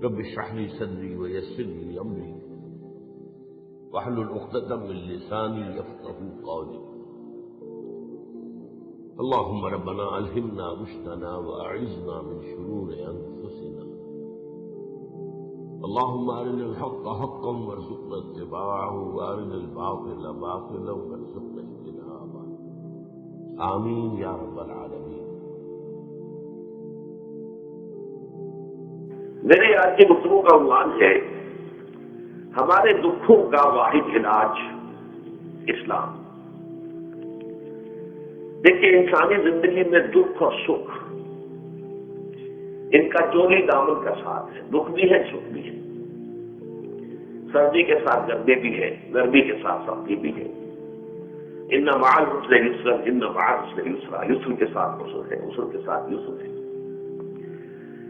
رب اشرح لي صدري ويسر لي امري واحلل عقدة من لساني يفقهوا قولي اللهم ربنا الهمنا رشدنا واعذنا من شرور انفسنا اللهم ارنا الحق حقا وارزقنا اتباعه وارنا الباطل باطلا وارزقنا اجتنابه آمین یا رب العالمین۔ میرے آج کی گفتگو کا عنوان ہے ہمارے دکھوں کا واحد علاج اسلام۔ دیکھیے، انسانی زندگی میں دکھ اور سکھ ان کا چولی دامن کا ساتھ ہے، دکھ بھی ہے سکھ بھی ہے، سردی کے ساتھ گرمی بھی ہے، گرمی کے ساتھ سردی بھی ہے۔ ان مع العسر یسرا، ان مع العسر یسرا، یسر کے ساتھ عسر ہے، عسر کے ساتھ یسر ہے۔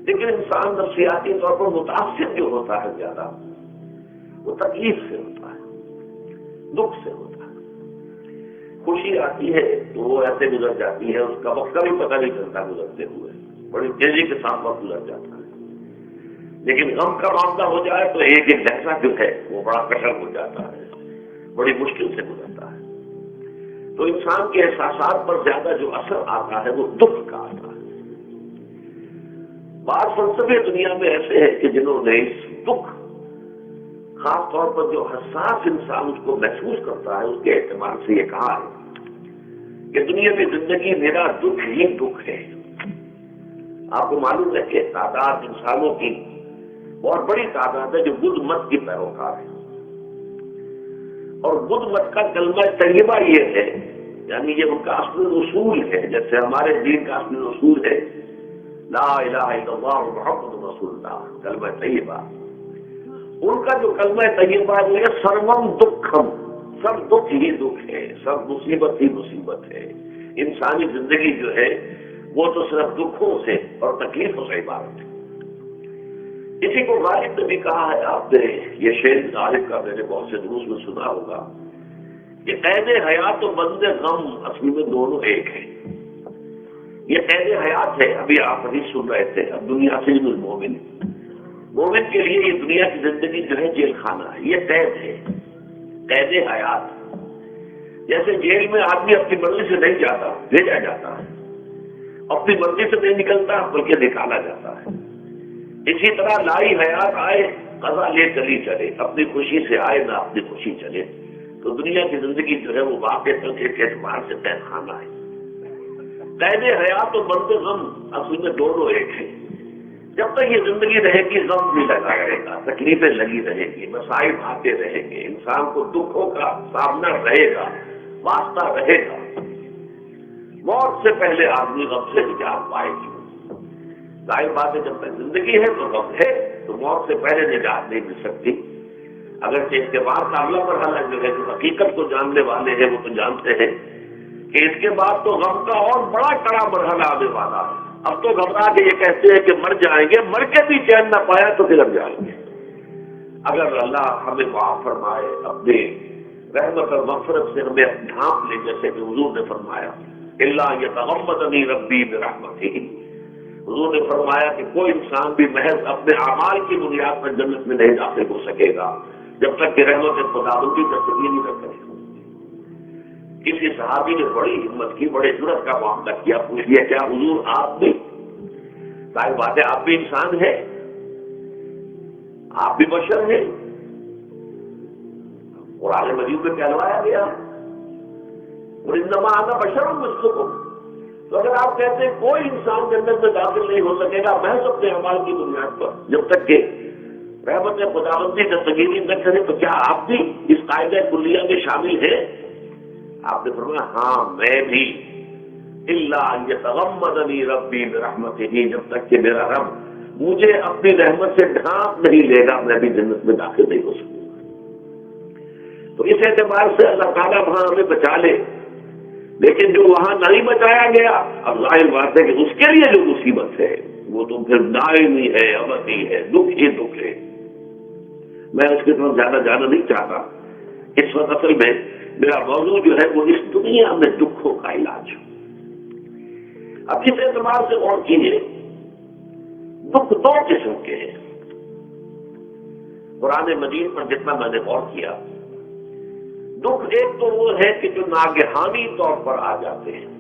لیکن انسان نفسیاتی طور پر متاثر جو ہوتا ہے زیادہ، وہ تکلیف سے ہوتا ہے، دکھ سے ہوتا ہے۔ خوشی آتی ہے تو وہ ایسے گزر جاتی ہے، اس کا وقت کا بھی پتہ نہیں چلتا گزرتے ہوئے، بڑی تیزی کے ساتھ وقت گزر جاتا ہے۔ لیکن غم کا معاملہ ہو جائے تو ایک ایک لہجہ جو ہے وہ بڑا کشر ہو جاتا ہے، بڑی مشکل سے گزرتا ہے۔ تو انسان کے احساسات پر زیادہ جو اثر آتا ہے وہ دکھ کا آتا ہے۔ بعض فلسفے دنیا میں ایسے ہیں کہ جنہوں نے اس دکھ، خاص طور پر جو حساس انسان اس کو محسوس کرتا ہے، اس کے اعتبار سے یہ کہا ہے کہ دنیا میں زندگی میرا دکھ ہی دکھ ہے۔ آپ کو معلوم ہے کہ تعداد انسانوں کی بہت بڑی تعداد ہے جو بدھ مت کی پیروکار ہے، اور بدھ مت کا کلمہ طیبہ یہ ہے، یعنی یہ ان کا اصل اصول ہے، جیسے ہمارے دین کا اصل اصول ہے لا الہ الا اللہ محمد رسول اللہ، کلمہ طیبہ۔ ان کا جو کلمہ طیبہ ہے وہ ہے سروم دکھم، سب دکھ ہی دکھ ہے، سب مصیبت ہی مصیبت ہے۔ انسانی زندگی جو ہے وہ تو صرف دکھوں سے اور تکلیفوں سے عبارت ہے۔ اسی کو غالب نے بھی کہا ہے، آپ نے یہ شعر غالب کا میں نے بہت سے دروس میں سنا ہوگا کہ قید حیات و بند غم اصل میں دونوں ایک ہیں۔ یہ قید حیات ہے، ابھی آپ حدیث سن رہے تھے، اب دنیا سے المومن، مومن کے لیے یہ دنیا کی زندگی جو ہے جیل خانہ ہے، یہ قید ہے، قید حیات۔ جیسے جیل میں آدمی اپنی مرضی سے نہیں جاتا، بھیجا جاتا ہے، اپنی مرضی سے نہیں نکلتا بلکہ نکالا جاتا ہے۔ اسی طرح لائی حیات آئے قضا لے چلی چلے، اپنی خوشی سے آئے نہ اپنی خوشی چلے۔ تو دنیا کی زندگی جو ہے وہ واقع کے اعتبار سے قید خانہ ہے۔ قید حیات و بند غم اصل میں دونوں ایک ہیں۔ جب تک یہ زندگی رہے گی غم بھی لگا رہے گا، تکلیفیں لگی رہیں گی، مسائل آتے رہیں گے، انسان کو دکھوں کا سامنا رہے گا، واسطہ رہے گا۔ موت سے پہلے آدمی غم سے نجات پائے گی۔ ظاہر بات ہے جب تک زندگی ہے تو غم ہے، تو موت سے پہلے نجات نہیں مل سکتی۔ اگرچہ اس کے بعد کا اگلا مرحلہ جو ہے، جو حقیقت کو جاننے والے ہیں وہ تو جانتے ہیں کہ اس کے بعد تو غم کا اور بڑا کڑا مرحلہ آنے والا ہے۔ اب تو گھبرا کے یہ کہتے ہیں کہ مر جائیں گے، مر کے بھی چین نہ پایا تو پھر جائیں گے۔ اگر اللہ ہمیں معاف فرمائے، اپنے رحمت اور مغفرت سے ہمیں ڈھانپ لے، جیسے کہ حضور نے فرمایا الا یتغمدنی ربی برحمتہ، حضور نے فرمایا کہ کوئی انسان بھی محض اپنے اعمال کی بنیاد پر جنت میں نہیں داخل ہو سکے گا جب تک کہ رحمت خداوندی کا تسلیم نہ کرے۔ کسی صحابی نے بڑی ہمت کی، بڑے جرأت کا معاملہ کیا، پوچھ لیا کیا حضور آپ بھی؟ ظاہر بات ہے آپ بھی انسان ہیں، آپ بھی بشر ہیں۔ قرآن مجید میں کہلوایا گیا وَإِنَّمَا أَنَا بَشَرٌ مِثْلُكُمْ۔ تو اگر آپ کہتے ہیں کوئی انسان جنت میں داخل نہیں ہو سکے گا محض اپنے اعمال کی بنیاد پر جب تک کہ رحمت خداوندی کا تسلیم نہ کرے، تو کیا آپ بھی اس قاعدہ کلیہ میں شامل ہیں؟ آپ نے فرمایا ہاں میں بھی، الا ان یتغمدنی ربی برحمتہ، جب تک کہ میرا رب مجھے اپنی رحمت سے ڈھانپ نہیں لے گا میں بھی جنت میں داخل نہیں ہو سکوں گا۔ تو اس اعتبار سے اللہ تعالیٰ وہاں ہمیں بچا لے، لیکن جو وہاں نہیں بچایا گیا، اب ظاہر بات ہے کہ اس کے لیے جو مصیبت ہے وہ تو پھر دائمی ہے، ابدی ہے، دکھ ہی دکھ ہے۔ میں اس کی طرف زیادہ جانا نہیں چاہتا، اس وقت اصل میں میرا موضوع جو ہے وہ اس دنیا میں دکھوں کا علاج۔ اب اس اعتبار سے غور کیجیے، دکھ دو قسم کے ہیں۔ قرآن مجید پر جتنا میں نے غور کیا، دکھ ایک تو وہ ہے کہ جو ناگہانی طور پر آ جاتے ہیں،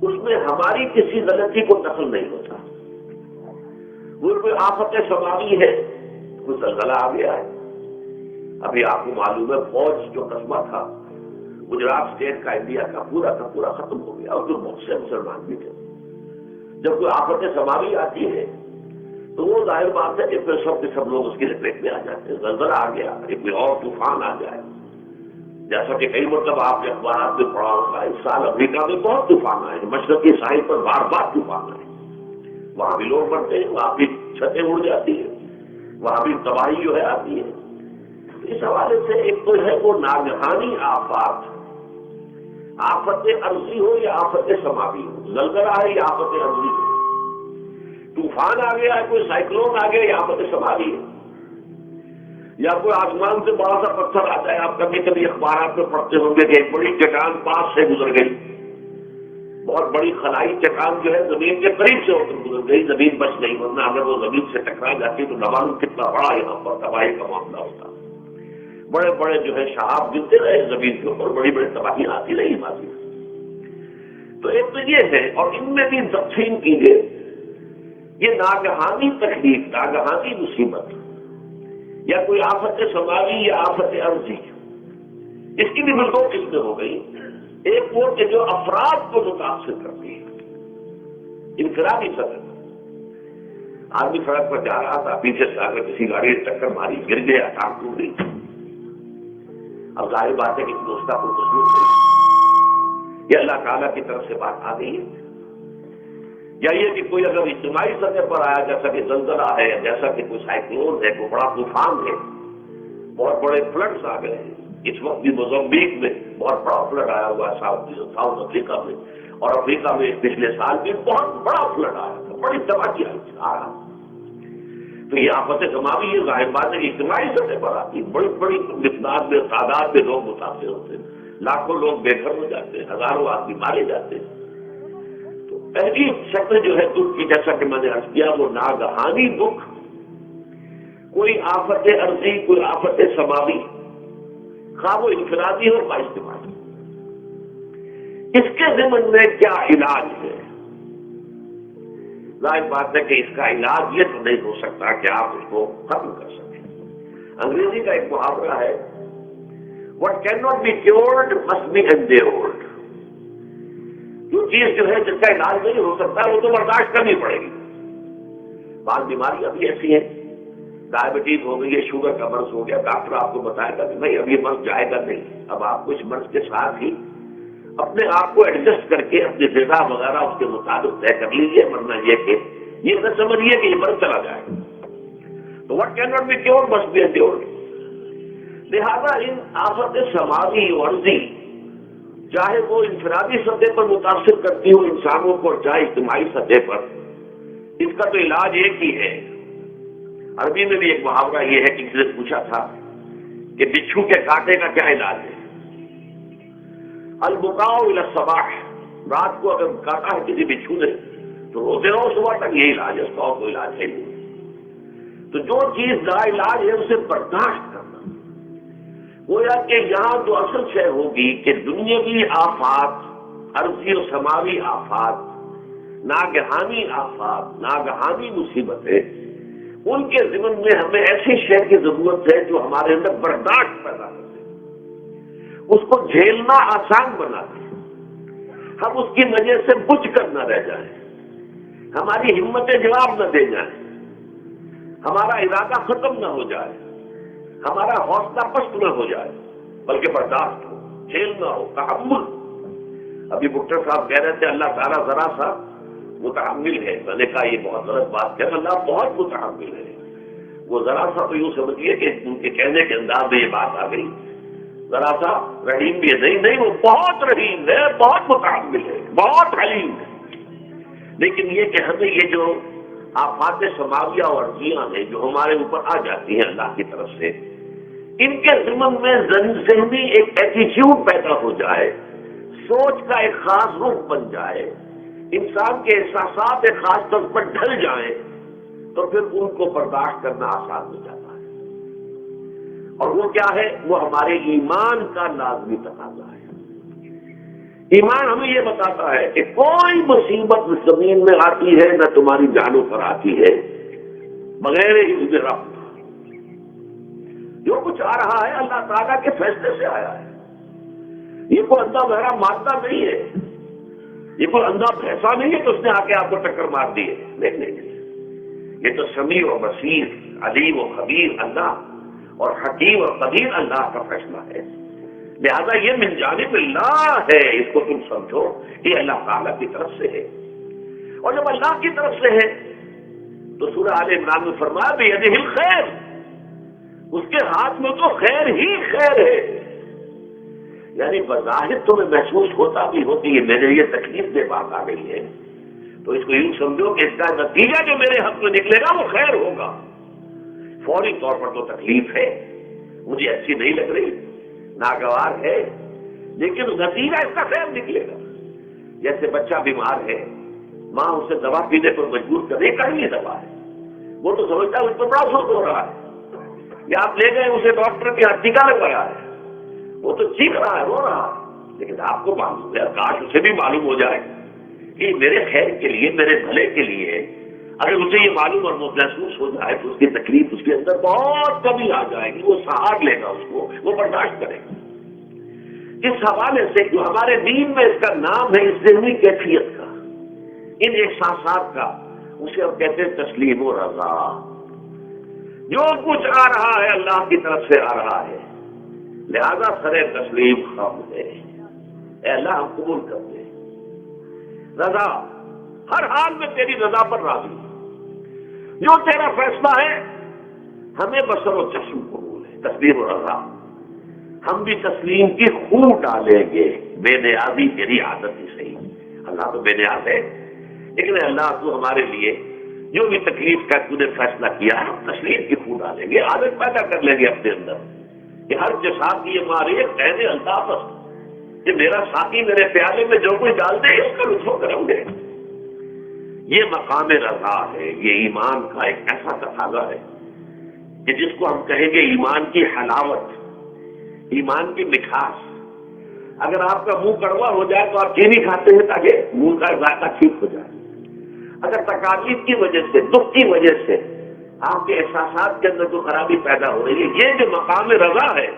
اس میں ہماری کسی غلطی کو دخل نہیں ہوتا۔ وہ کوئی آفت سماوی ہے، کوئی زلزلہ آ گیا ہے، ابھی آپ کو معلوم ہے فوج جو قصبہ تھا گجرات اسٹیٹ کا انڈیا کا پورا ختم ہو گیا، اور جو بہت سے مسلمان بھی تھے۔ جب کوئی آفت سماوی آتی ہے تو وہ ظاہر بات ہے کہ پھر سب کے سب لوگ اس کی لپیٹ میں آ جاتے ہیں۔ زلزلہ آ گیا، کوئی اور طوفان آ جائے، جیسا کہ کئی مرتبہ آپ نے اخبارات میں پڑھا ہوگا، اس سال امریکہ میں بہت طوفان آئے، مشرقی ساحل پر بار بار طوفان آئے، وہاں بھی لوگ مرتے ہیں، وہاں بھی چھتیں اڑ جاتی ہیں، وہاں بھی تباہی جو ہے آتی ہے۔ اس حوالے سے ایک تو ہے وہ ناگہانی آفات، آفت ارضی ہو یا آفت سماوی ہو، زلزلہ ہے یا آفت ارضی ہو، طوفان آ گیا ہے، کوئی سائیکلون آ گیا یا آفت سماوی ہے، یا کوئی آسمان سے بڑا سا پتھر آتا ہے۔ آپ کبھی کبھی اخبارات میں پڑھتے ہوں گے کہ ایک بڑی چٹان پاس سے گزر گئی، بہت بڑی خلائی چٹان جو ہے زمین کے قریب سے ہو کر گزر گئی، زمین بچ گئی، ورنہ اگر وہ زمین سے ٹکرا جاتی تو نہ معلوم کتنا بڑا یہاں پر تباہی کا معاملہ ہوتا۔ بڑے بڑے جو ہے شہاب گرتے رہے زمین کے اوپر، بڑی بڑی تباہیاں آتی رہی ماضی میں۔ تو ایک تو یہ ہے، اور ان میں بھی تقسیم کیجیے یہ ناگہانی تکلیف، ناگہانی مصیبت، یا کوئی آفت سماوی یا آفت ارضی، اس کی بھی دو قسمیں ہو گئی۔ ایک وہ کہ جو افراد کو متاثر کرتی ہے، انفرادی سطح پر، آدمی سڑک پر جا رہا تھا، پیچھے سے آگر کسی گاڑی نے ٹکر ماری، گر گیا، ٹانگ ٹوٹ گئی، اب ظاہر بات ہے کہ دوستہ کو تسلیم نہیں، یہ اللہ تعالیٰ کی طرف سے بات آ گئی ہے۔ یا یہ کہ کوئی اگر اجتماعی سطح پر آیا، جیسا کہ زلزلہ ہے، جیسا کہ کوئی سائیکلون ہے، کوئی بڑا طوفان ہے، بہت بڑے فلڈز آ گئے ہیں۔ اس وقت بھی موزمبیق میں بہت بڑا فلڈ آیا ہوا ہے، ساؤتھ افریقہ میں، اور افریقہ میں پچھلے سال بھی بہت بڑا فلڈ آیا تھا، بڑی تباہی آ رہا۔ تو یہ آفت سماوی یہ ظاہر بات ہے کہ اجتماعی سطح پر آتی ہے، بڑی بڑی مقدار میں، تعداد میں لوگ متاثر ہوتے ہیں، لاکھوں لوگ بے گھر ہو جاتے ہیں، ہزاروں آدمی مارے جاتے ہیں۔ پہلی شکل جو ہے دکھ کی، جیسا کہ میں نے عرض کیا، وہ ناگہانی دکھ، کوئی آفت ارضی، کوئی آفت سماوی، خواہ وہ انفرادی ہو یا اجتماعی۔ اس کے ضمن میں کیا علاج ہے؟ ظاہر بات ہے کہ اس کا علاج یہ تو نہیں ہو سکتا کہ آپ اس کو ختم کر سکیں۔ انگریزی کا ایک محاورہ ہے، What cannot be cured must be endured۔ جو چیز جو ہے جس کا علاج نہیں ہو سکتا وہ تو برداشت کرنی پڑے گی۔ بعض بیماریاں بھی ایسی ہیں، ڈائبٹیز ہو گئی ہے، شوگر کا مرض ہو گیا، ڈاکٹر آپ کو بتائے گا کہ بھائی اب یہ مرض جائے گا نہیں، اب آپ کو اس مرض کے ساتھ ہی اپنے آپ کو ایڈجسٹ کر کے اپنی غذا وغیرہ اس کے مطابق طے کر لیجیے، ورنہ یہ کہ یہ نہ سمجھیے کہ یہ مرض چلا جائے گا۔ تو what cannot be cured must be endured۔ لہذا ان آفت سماوی و ارضی، چاہے وہ انفرادی سطح پر متاثر کرتی ہو انسانوں کو، چاہے اجتماعی سطح پر، اس کا تو علاج ایک ہی ہے۔ عربی میں بھی ایک محاورہ یہ ہے کہ کسی نے پوچھا تھا کہ بچھو کے کاٹے کا کیا علاج ہے؟ البقاء الی الصباح، رات کو اگر کاٹا ہے کسی بچھو نے تو روتے رہو صبح تک، یہی علاج ہے، اس کا اور کوئی علاج ہے نہیں۔ تو جو چیز لا علاج ہے اسے برداشت کرنا، گویا کہ یہاں جو اصل شے ہوگی کہ دنیاوی آفات، ارضی و سماوی آفات، ناگہانی آفات، ناگہانی مصیبتیں، ان کے ضمن میں ہمیں ایسی شے کی ضرورت ہے جو ہمارے اندر برداشت پیدا کرے، اس کو جھیلنا آسان بنا دے، ہم اس کی وجہ سے بجھ کر نہ رہ جائیں، ہماری ہمتیں جواب نہ دے جائیں، ہمارا ارادہ ختم نہ ہو جائے، ہمارا حوصلہ پست نہ ہو جائے، بلکہ برداشت ہو، جھیلنا ہو، تحمل۔ ابھی ڈاکٹر صاحب کہہ رہے تھے اللہ تعالیٰ ذرا سا متحمل ہے، میں نے کہا یہ بہت غلط بات ہے، اللہ بہت متحمل ہے۔ وہ ذرا سا تو یوں سمجھیے کہ ان کے کہنے کے انداز میں یہ بات آ گئی، ذرا سا رحیم بھی ہے، نہیں وہ بہت رحیم ہے، بہت متحمل ہے، بہت حلیم ہے۔ لیکن یہ کہ ہمیں یہ جو آفات سماویہ اور ارضیاں ہیں جو ہمارے اوپر آ جاتی ہیں اللہ کی طرف سے، ان کے ضمن میں ذہنی ایک ایٹیٹیوڈ پیدا ہو جائے، سوچ کا ایک خاص رخ بن جائے، انسان کے احساسات ایک خاص طور پر ڈھل جائیں، تو پھر ان کو برداشت کرنا آسان ہو جاتا ہے۔ اور وہ کیا ہے؟ وہ ہمارے ایمان کا لازمی تقاضا ہے۔ ایمان ہمیں یہ بتاتا ہے کہ کوئی مصیبت زمین میں آتی ہے نہ تمہاری جانوں پر آتی ہے بغیر حفظ رب۔ جو کچھ آ رہا ہے اللہ تعالیٰ کے فیصلے سے آیا ہے۔ یہ کوئی اندھا بہرا مادہ نہیں ہے، یہ کوئی اندھا بھینسا نہیں ہے کہ اس نے آ کے آپ کو ٹکر مار دی ہے، نہیں، یہ تو سمیع و بصیر، علیم و خبیر اللہ اور حکیم اور قدیر اللہ کا فیصلہ ہے۔ لہذا یہ من جانب اللہ ہے، اس کو تم سمجھو یہ اللہ تعالیٰ کی طرف سے ہے۔ اور جب اللہ کی طرف سے ہے تو سورہ آل عمران میں فرمایا بیدہ الخیر، اس کے ہاتھ میں تو خیر ہی خیر ہے۔ یعنی بظاہر تمہیں محسوس ہوتا بھی ہوتی ہے میرے لیے تکلیف دہ بات آ گئی ہے، تو اس کو یوں سمجھو کہ اس کا نتیجہ جو میرے حق میں نکلے گا وہ خیر ہوگا۔ فوری طور پر تو تکلیف ہے، مجھے اچھی نہیں لگ رہی، ناگوار ہے، لیکن نتیجہ اس کا خیر نکلے گا۔ جیسے بچہ بیمار ہے، ماں اسے دوا پینے پر مجبور کرے، کڑوی دوا ہے، وہ تو سمجھتا ہے اس پر بڑا سوچ ہو رہا ہے، یا آپ لے گئے اسے ڈاکٹر کے ہاتھ ٹیکا لگوایا ہے، وہ تو چیخ رہا ہے، رو رہا ہے، لیکن آپ کو معلوم ہے، کاش اسے بھی معلوم ہو جائے کہ میرے خیر کے لیے، میرے بھلے کے لیے، اگر اسے یہ معلوم اور محسوس ہو جائے تو اس کی تکلیف اس کے اندر بہت کمی آ جائے گی، وہ سہار لے گا، اس کو وہ برداشت کرے گا۔ اس حوالے سے جو ہمارے دین میں اس کا نام ہے، اس ذہنی کیفیت کا، ان احساسات کا، اسے ہم کہتے ہیں تسلیم و رضا۔ جو کچھ آ رہا ہے اللہ کی طرف سے آ رہا ہے، لہذا سر تسلیم خم ہے، اے اللہ ہم قبول کرتے ہیں، رضا، ہر حال میں تیری رضا پر راضی، جو تیرا فیصلہ ہے ہمیں بصر و چشم قبول ہے، تسلیم و رضا۔ ہم بھی تسلیم کی خو ڈالیں گے، بے نیازی تیری عادت ہی صحیح، اللہ تو بے نیاز ہے، لیکن اللہ تو ہمارے لیے جو بھی تکلیف کا تو نے فیصلہ کیا ہے، ہم تسلیم کی خو ڈالیں گے، عادت پیدا کر لیں گے اپنے اندر کہ ہر جسات کی ہماری کہہ الطاف کہ میرا ساتھی میرے پیالے میں جو کوئی ڈال دے اس کا لطف کروں گے۔ یہ مقام رضا ہے، یہ ایمان کا ایک ایسا تقاضا ہے کہ جس کو ہم کہیں گے ایمان کی حلاوت، ایمان کی مٹھاس۔ اگر آپ کا منہ کڑوا ہو جائے تو آپ چینی کھاتے ہیں تاکہ منہ کا ذائقہ ٹھیک ہو جائے۔ اگر تکالیف کی وجہ سے، دکھ کی وجہ سے آپ کے احساسات کے اندر کوئی خرابی پیدا ہو رہی ہے، یہ جو مقام رضا ہے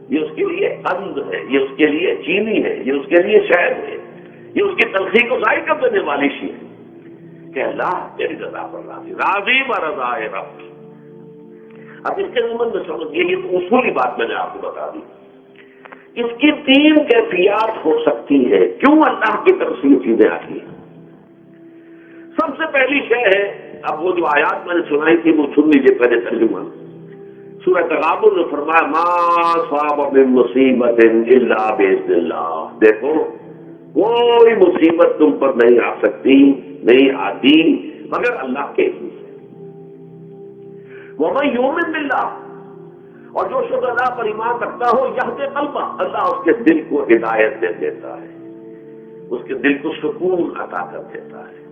یہ اس کے لیے قند ہے، یہ اس کے لیے چینی ہے، یہ اس کے لیے شہد ہے، یہ اس کی تلخی کو ضائع کر دینے والی چیز ہے کہ اللہ تیری رضا پر راضی، راضی و رضا رب۔ اب اس کے ضمن میں سمجھیے، یہ تو اصولی بات میں نے آپ کو بتا دی۔ اس کی تین کیفیات ہو سکتی ہے، کیوں اللہ کی طرف سے یہ چیزیں آتی ہیں۔ سب سے پہلی شے ہے، اب وہ جو آیات میں نے سنائی تھی وہ سن لیجیے پہلے ترجمہ۔ سورہ تغابن میں فرمایا ما صاب من مصیبت الا باذن اللہ، دیکھو کوئی مصیبت تم پر نہیں آ سکتی، نہیں آتی مگر اللہ کے اذن سے۔ ومن یؤمن باللہ، اور جو شخص اللہ پر ایمان رکھتا ہو یہدی قلبہ، اللہ اس کے دل کو ہدایت دے دیتا ہے، اس کے دل کو سکون عطا کر دیتا ہے،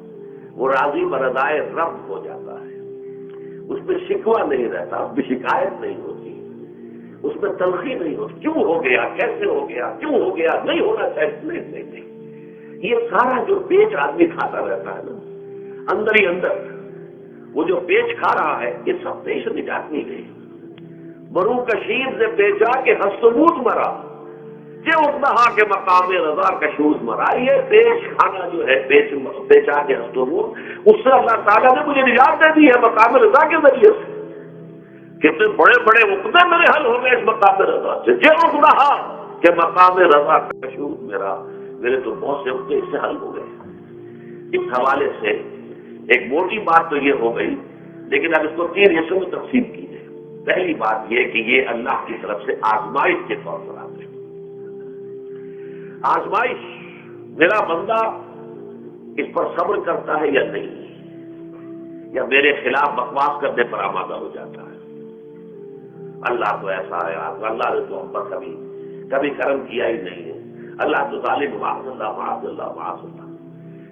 وہ راضی برضائے رب ہو جاتا ہے، اس میں شکوہ نہیں رہتا، اس میں شکایت نہیں ہوتی، اس میں تلخی نہیں ہوتی، کیوں ہو گیا، کیسے ہو گیا، کیوں ہو گیا، نہیں ہونا چاہیے، نہیں۔ یہ سارا جو پیچ آدمی کھاتا رہتا ہے نا اندر ہی اندر، وہ جو پیچ کھا رہا ہے یہ سب پیش نجات نہیں گئی۔ برو کشیر سے پیچا کہ حسنود مرا، یہ اتنا کے مقام رضا کشوز مرا۔ یہ پیش کھانا جو ہے پیچا کے حسنود، اس سے اللہ تعالیٰ نے مجھے نجات دے دی ہے مقام رضا کے ذریعے سے۔ کتنے بڑے بڑے عقدے میرے حل ہو گئے اس مقام رضا سے، یہ اتنا کہ مقام رضا کشوز میرے تو بہت سے عقدے اس سے حل ہو گئے۔ اس حوالے سے ایک موٹی بات تو یہ ہو گئی، لیکن اب اس کو تین حصوں میں تقسیم کی جائے۔ پہلی بات یہ کہ یہ اللہ کی طرف سے آزمائش کے طور پر آتے ہیں۔ آزمائش، میرا بندہ اس پر صبر کرتا ہے یا نہیں، یا میرے خلاف بکواس کرنے پر آمادہ ہو جاتا ہے۔ اللہ تو ایسا ہے، اللہ نے تو ہم پر کبھی کرم کیا ہی نہیں ہے، اللہ تو ظالم، معاذ اللہ معاذ اللہ معاذ اللہ۔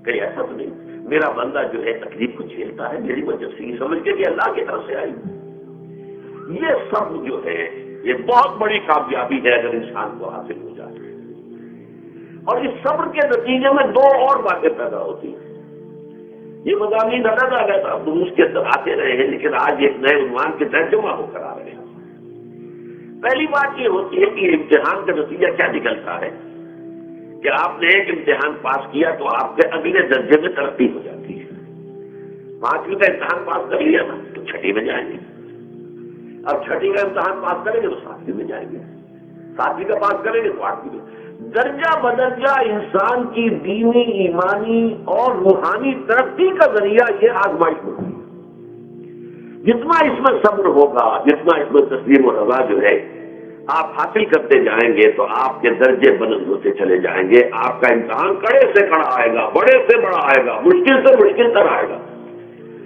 کہیں ایسا تو نہیں، میرا بندہ جو ہے تکلیف کو جھیلتا ہے میری وجہ سے، یہ سمجھ کے کہ اللہ کی طرف سے آئی۔ یہ سب جو ہے یہ بہت بڑی کامیابی ہے اگر انسان کو حاصل ہو جائے. اور اس صبر کے نتیجے میں دو اور باتیں پیدا ہوتی ہیں. یہ مضامین علیحدہ دروس کے اندر آتے رہے ہیں لیکن آج ایک نئے عنوان کے تحت جمع ہو کر آ رہے ہیں. پہلی بات یہ ہوتی ہے کہ امتحان کا نتیجہ کیا نکلتا ہے کہ آپ نے ایک امتحان پاس کیا تو آپ کے اگلے درجے میں ترقی ہو جاتی ہے. 5ویں کا امتحان پاس کر لیا نا تو 6ٹھی میں جائیں گے. اب 6ٹھی کا امتحان پاس کریں گے تو 7ویں میں جائیں گے. 7ویں کا پاس کریں گے تو 8ویں میں. درجہ بدرجہ انسان کی دینی ایمانی اور روحانی ترقی کا ذریعہ یہ آزمائش ہوتی ہے. جتنا اس میں صبر ہوگا, جتنا اس میں تسلیم و رضا جو ہے آپ حاصل کرتے جائیں گے تو آپ کے درجے بلند ہوتے چلے جائیں گے. آپ کا امتحان کڑے سے کڑا آئے گا, بڑے سے بڑا آئے گا, مشکل سے مشکل تر آئے گا.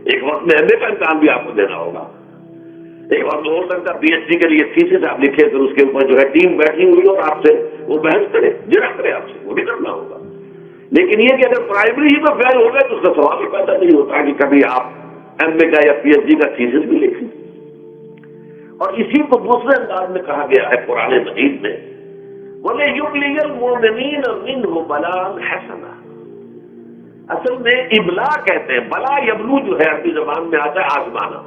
ایک وقت میں ایم اے کا امتحان بھی آپ کو دینا ہوگا. ایک وقت ہو سکتا ہے پی ایچ ڈی کے لیے تھیسس آپ لکھے پھر اس کے اوپر جو ہے ٹیم بیٹھی ہوئی اور آپ سے وہ بحث کرے, جھڑک کرے آپ سے, وہ بھی کرنا ہوگا. لیکن یہ کہ اگر پرائمری ہی میں فیل ہو گئے تو اس کا سوال ہی پیدا نہیں ہوتا کہ کبھی آپ ایم اے کا یا پی ایچ ڈی کا تھیسس بھی لکھیں. اور اسی کو دوسرے انداز میں کہا گیا ہے قرآن مجید میں, وَلِيُبْلِيَ الْمُؤْمِنِينَ مِنْهُ بَلَاءً حَسَنًا. اصل میں ابلا کہتے ہیں, بلا یبلو جو ہے عربی زبان میں آتا ہے آزمانا.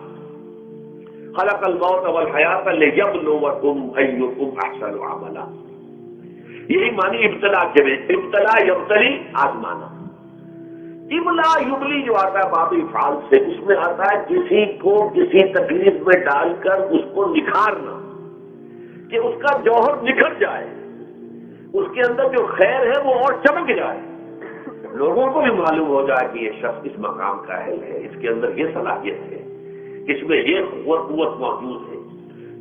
خلق الموت والحیات لیبلوکم ایکم احسن عملا. یہی معنی ابتلا کے میں, ابتلا یبتلی آزمانا. ابلا یبلی جو آتا ہے باب افعال سے, اس میں آتا ہے کسی کو کسی تکلیف میں ڈال کر اس کو نکھارنا, کہ اس کا جوہر نکھر جائے, اس کے اندر جو خیر ہے وہ اور چمک جائے, لوگوں کو بھی معلوم ہو جائے کہ یہ شخص اس مقام کا اہل ہے, اس کے اندر یہ صلاحیت ہے, اس میں یہ قوت موجود ہے.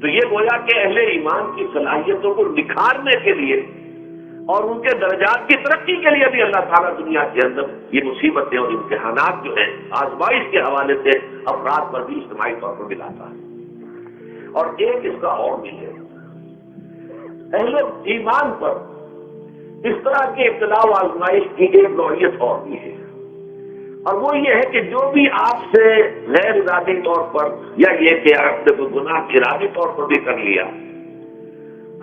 تو یہ گویا کہ اہل ایمان کی صلاحیتوں کو نکھارنے کے لیے اور ان کے درجات کی ترقی کے لیے بھی اللہ تعالیٰ دنیا کے اندر یہ مصیبتیں اور امتحانات جو ہیں آزمائش کے حوالے سے افراد پر بھی اجتماعی طور پر ملاتا ہے. اور ایک اس کا اور بھی ہے, اہل ایمان پر اس طرح کے ابتلا و آزمائش کی ایک نوعیت اور بھی ہے, اور وہ یہ ہے کہ جو بھی آپ سے غیر ارادی طور پر یا یہ کہ آپ نے کوئی گناہ ارادی طور پر بھی کر لیا,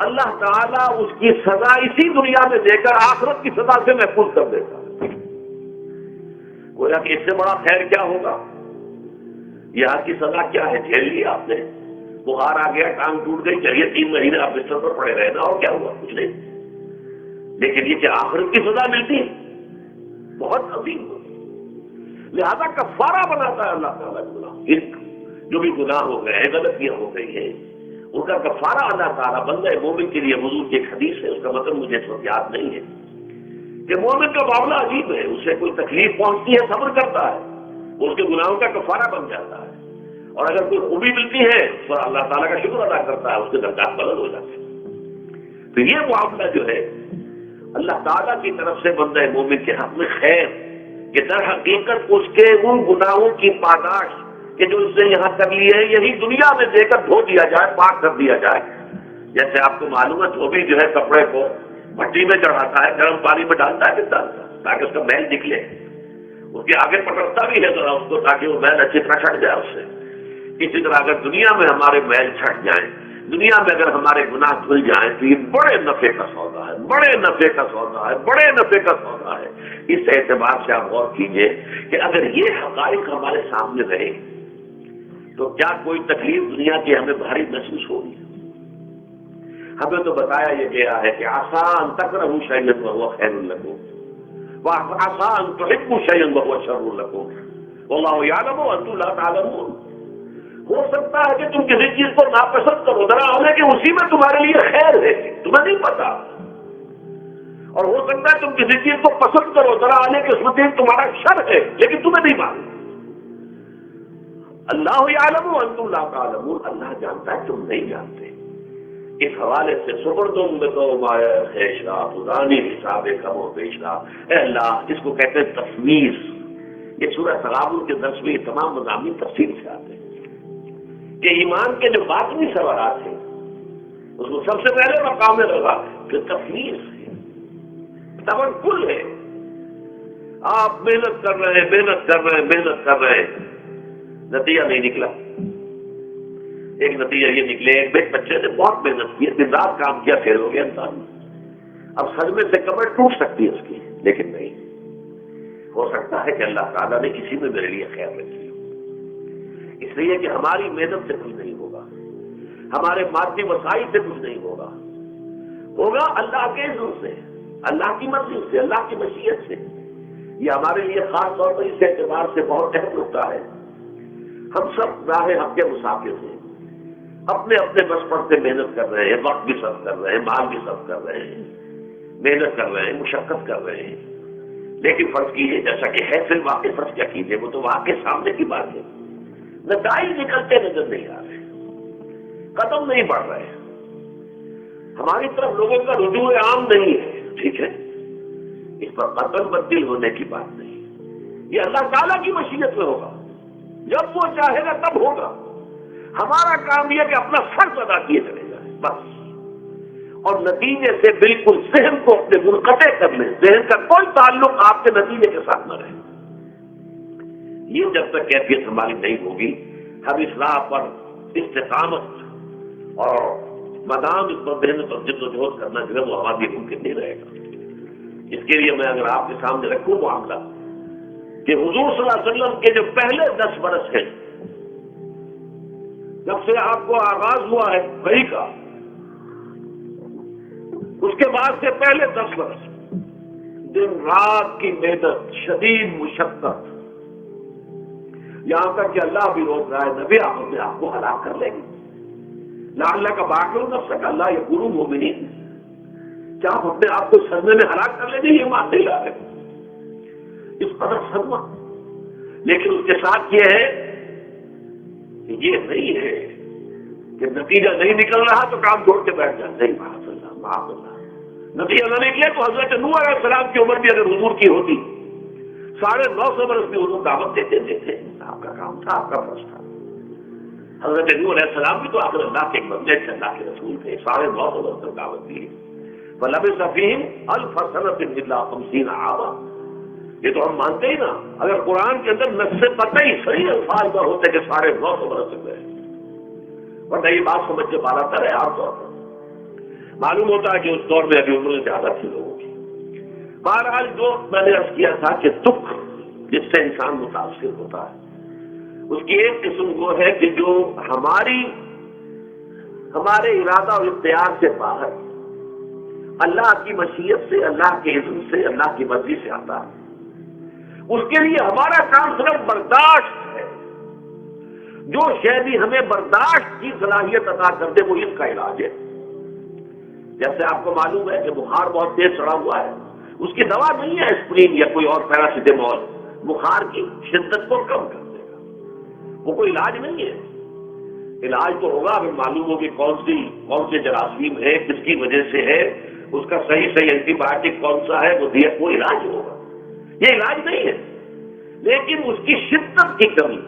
اللہ تعالیٰ اس کی سزا اسی دنیا میں دے کر آخرت کی سزا سے محفوظ کر دیتا ہے. گویا کہ اس سے بڑا خیر کیا ہوگا. یہاں کی سزا کیا ہے, جھیل لیا آپ نے, بخار آ گیا, ٹانگ ٹوٹ گئی, چلیے 3 مہینے آپ بستر پر پڑے رہے نا, اور کیا ہوا, کچھ نہیں. لیکن یہ کہ آخرت کی سزا ملتی ہے بہت عظیم ہوتی. لہذا کفارہ بناتا ہے اللہ تعالیٰ گناہ, جو بھی گناہ ہو گئے ہیں, غلطیاں ہو گئی ہیں, ان کا کفارہ اللہ تعالیٰ بندہ مومن کے لیے. حضور کی ایک حدیث ہے, اس کا مطلب مجھے اس وقت یاد نہیں ہے, کہ مومن کا معاملہ عجیب ہے, اسے کوئی تکلیف پہنچتی ہے صبر کرتا ہے, اس کے گناہوں کا کفارہ بن جاتا ہے, اور اگر کوئی خوبی ملتی ہے تو اللہ تعالیٰ کا شکر ادا کرتا ہے, اس کے درجات بلند ہو جاتے ہیں. تو یہ معاملہ جو ہے اللہ تعالیٰ کی طرف سے بندہ مومن کے حق میں خیر, کہ در حقیقت اس کے ان گناہوں کی پاداش کہ جو اس نے یہاں کر لیے ہیں یہی دنیا میں دے کر دھو دیا جائے, پاک کر دیا جائے. جیسے آپ کو معلوم ہے دھوبی جو ہے کپڑے کو بھٹی میں چڑھاتا ہے, گرم پانی میں ڈالتا ہے, تاکہ اس کا میل نکلے, اس کے آگے پکڑتا بھی ہے ذرا اس کو تاکہ وہ میل اچھی طرح چھٹ جائے اس سے. اسی طرح اگر دنیا میں ہمارے میل چھٹ جائیں, دنیا میں اگر ہمارے گناہ دھل جائیں تو یہ بڑے نفع کا سودا ہے, بڑے نفع کا سودا ہے, بڑے نفع کا سودا ہے. اس اعتبار سے آپ غور کیجئے کہ اگر یہ حقائق ہمارے سامنے رہے تو کیا کوئی تکلیف دنیا کی ہمیں بھاری محسوس ہوگی. ہمیں تو بتایا یہ گیا ہے کہ آسان تکرہوا شیئا وہو خیر لکم وآسان تحبوا شیئا وہو شر لکم واللہ یعلم وانتم لا تعلمون. ہو سکتا ہے کہ تم کسی چیز کو ناپسند کرو, ذرا ہمیں کہ اسی میں تمہارے لیے خیر ہے, تمہیں نہیں پتا. اور ہو سکتا ہے تم کسی چیز کو پسند کرو, ذرا آنے کہ اس میں تمہارا شر ہے, لیکن تمہیں نہیں معلوم. اللہ یعلم وانتم لا تعلمون, اللہ جانتا ہے تم نہیں جانتے. اس حوالے سے سپردم بتو مایا خیشا خدانی حساب کم و بیشا. اے اللہ, اس کو کہتے ہیں تفویض. یہ سورہ تغابن کے درس میں یہ تمام مضامین تفصیل سے آتے ہیں کہ ایمان کے جو باطنی سوالات ہیں اس کو سب سے پہلے مقام میں لگا کہ تفویض ہے, توکل ہے. آپ محنت کر رہے ہیں, محنت کر رہے ہیں, محنت کر رہے ہیں, نتیجہ نہیں نکلا. ایک نتیجہ یہ نکلے ایک بچے نے بہت محنت کی، دن رات کام کیا، فیل ہو گیا انسان، اب صدمے سے کمر ٹوٹ سکتی ہے اس کی، لیکن نہیں، ہو سکتا ہے کہ اللہ تعالیٰ نے اسی میں میرے لیے خیر رکھی ہو، اس لیے کہ ہماری محنت سے کچھ نہیں ہوگا، ہمارے مادی وسائل سے کچھ نہیں ہوگا اللہ کے عزم سے، اللہ کی مرضی سے، اللہ کی مشیت سے۔ یہ ہمارے لیے خاص طور پر اس اعتبار سے بہت اہم نقطہ ہے، ہم سب راہ حق کے مسافر ہیں، اپنے اپنے بس پر سے محنت کر رہے ہیں، وقت بھی صرف کر رہے ہیں، مال بھی صرف کر رہے ہیں، محنت کر رہے ہیں، مشقت کر رہے ہیں، لیکن فرض کیجیے جیسا کہ ہے فی الواقع، فرض کیا کیجیے، وہ تو واقع سامنے کی بات ہے، نتائج نکلتے نظر نہیں آ رہے، قدم نہیں بڑھ رہے، ہماری طرف لوگوں کا رجوع عام نہیں ہے، ٹھیک ہے، اس پر قدم بدل ہونے کی بات نہیں، یہ اللہ تعالیٰ کی مشیت میں ہوگا، جب وہ چاہے گا تب ہوگا، ہمارا کام یہ کہ اپنا فرض ادا کیے چلے جائیں بس، اور نتیجے سے بالکل ذہن کو اپنے منقطع کر لیں، ذہن کا کوئی تعلق آپ کے نتیجے کے ساتھ نہ رہے، یہ جب تک کیفیت ہماری نہیں ہوگی، ہم اس راہ پر استقامت اور مدام اس پر محنت اور جد و جہد کرنا جو ہے وہ ہمارے لیے ممکن نہیں رہے گا۔ اس کے لیے میں اگر آپ کے سامنے رکھوں معاملہ کہ حضور صلی اللہ علیہ وسلم کے جو پہلے 10 برس ہیں، جب سے آپ کو آغاز ہوا ہے وحی کا، اس کے بعد سے پہلے 10 برس دن رات کی محنت، شدید مشقت، یہاں تک کہ اللہ بھی روک رہا ہے نبی آپ اپنے آپ کو ہلاک کر لیں گے، اللہ کا باقی نفس کا اللہ یقولون مومنین، کیا آپ اپنے آپ کو صدمے میں ہلاک کر لیں گے؟ یہ مان نہیں لا رہے، اس قدر صدمہ، لیکن اس کے ساتھ یہ ہے کہ یہ نہیں ہے کہ نتیجہ نہیں نکل رہا تو کام چھوڑ کے بیٹھ جائیں، نہیں، معاذ اللہ معاذ اللہ، نتیجہ نہ نکلے تو حضرت نوح علیہ السلام کی عمر بھی اگر حضور کی ہوتی 950 برس بھی حضور دعوت دیتے تھے، آپ کا کام تھا، آپ کا فرض تھا، حضرت نوح علیہ السلام بھی تو آخر اللہ کے ایک بندے تھے، اللہ کے رسول تھے، 950 برس تک دعوت دی، فلبث فیہم الف سنۃ الا 50 عاما، یہ تو ہم مانتے ہی نا، اگر قرآن کے اندر نص قطعی صحیح الفاظ نہ ہوتے کہ 950 برس تک رہے، ورنہ یہ بات سمجھ سے بالا تر ہے، عام طور پر معلوم ہوتا ہے کہ اس دور میں ابھی عمر زیادہ تھی لوگوں کی۔ بہرحال جو میں نے عرض کیا تھا کہ دکھ جس سے انسان متاثر ہوتا ہے، اس کی ایک قسم وہ ہے کہ جو ہمارے ارادہ اور اختیار سے باہر، اللہ کی مشیت سے، اللہ کے اذن سے، اللہ کی مرضی سے آتا ہے، اس کے لیے ہمارا کام صرف برداشت ہے، جو شے بھی ہمیں برداشت کی صلاحیت عطا کر دے وہ اس کا علاج ہے۔ جیسے آپ کو معلوم ہے کہ بخار بہت تیز چڑھا ہوا ہے، اس کی دوا نہیں ہے اسپرین یا کوئی اور پیراسیٹامول، بخار کی شدت کو کم کر دے گا، وہ کوئی علاج نہیں ہے۔ علاج تو ہوگا اگر معلوم ہو کہ کون سے جراثیم ہے، کس کی وجہ سے ہے، اس کا صحیح اینٹی بایوٹک کون سا ہے، وہ علاج ہوگا، یہ علاج نہیں ہے، لیکن اس کی شدت کی کمی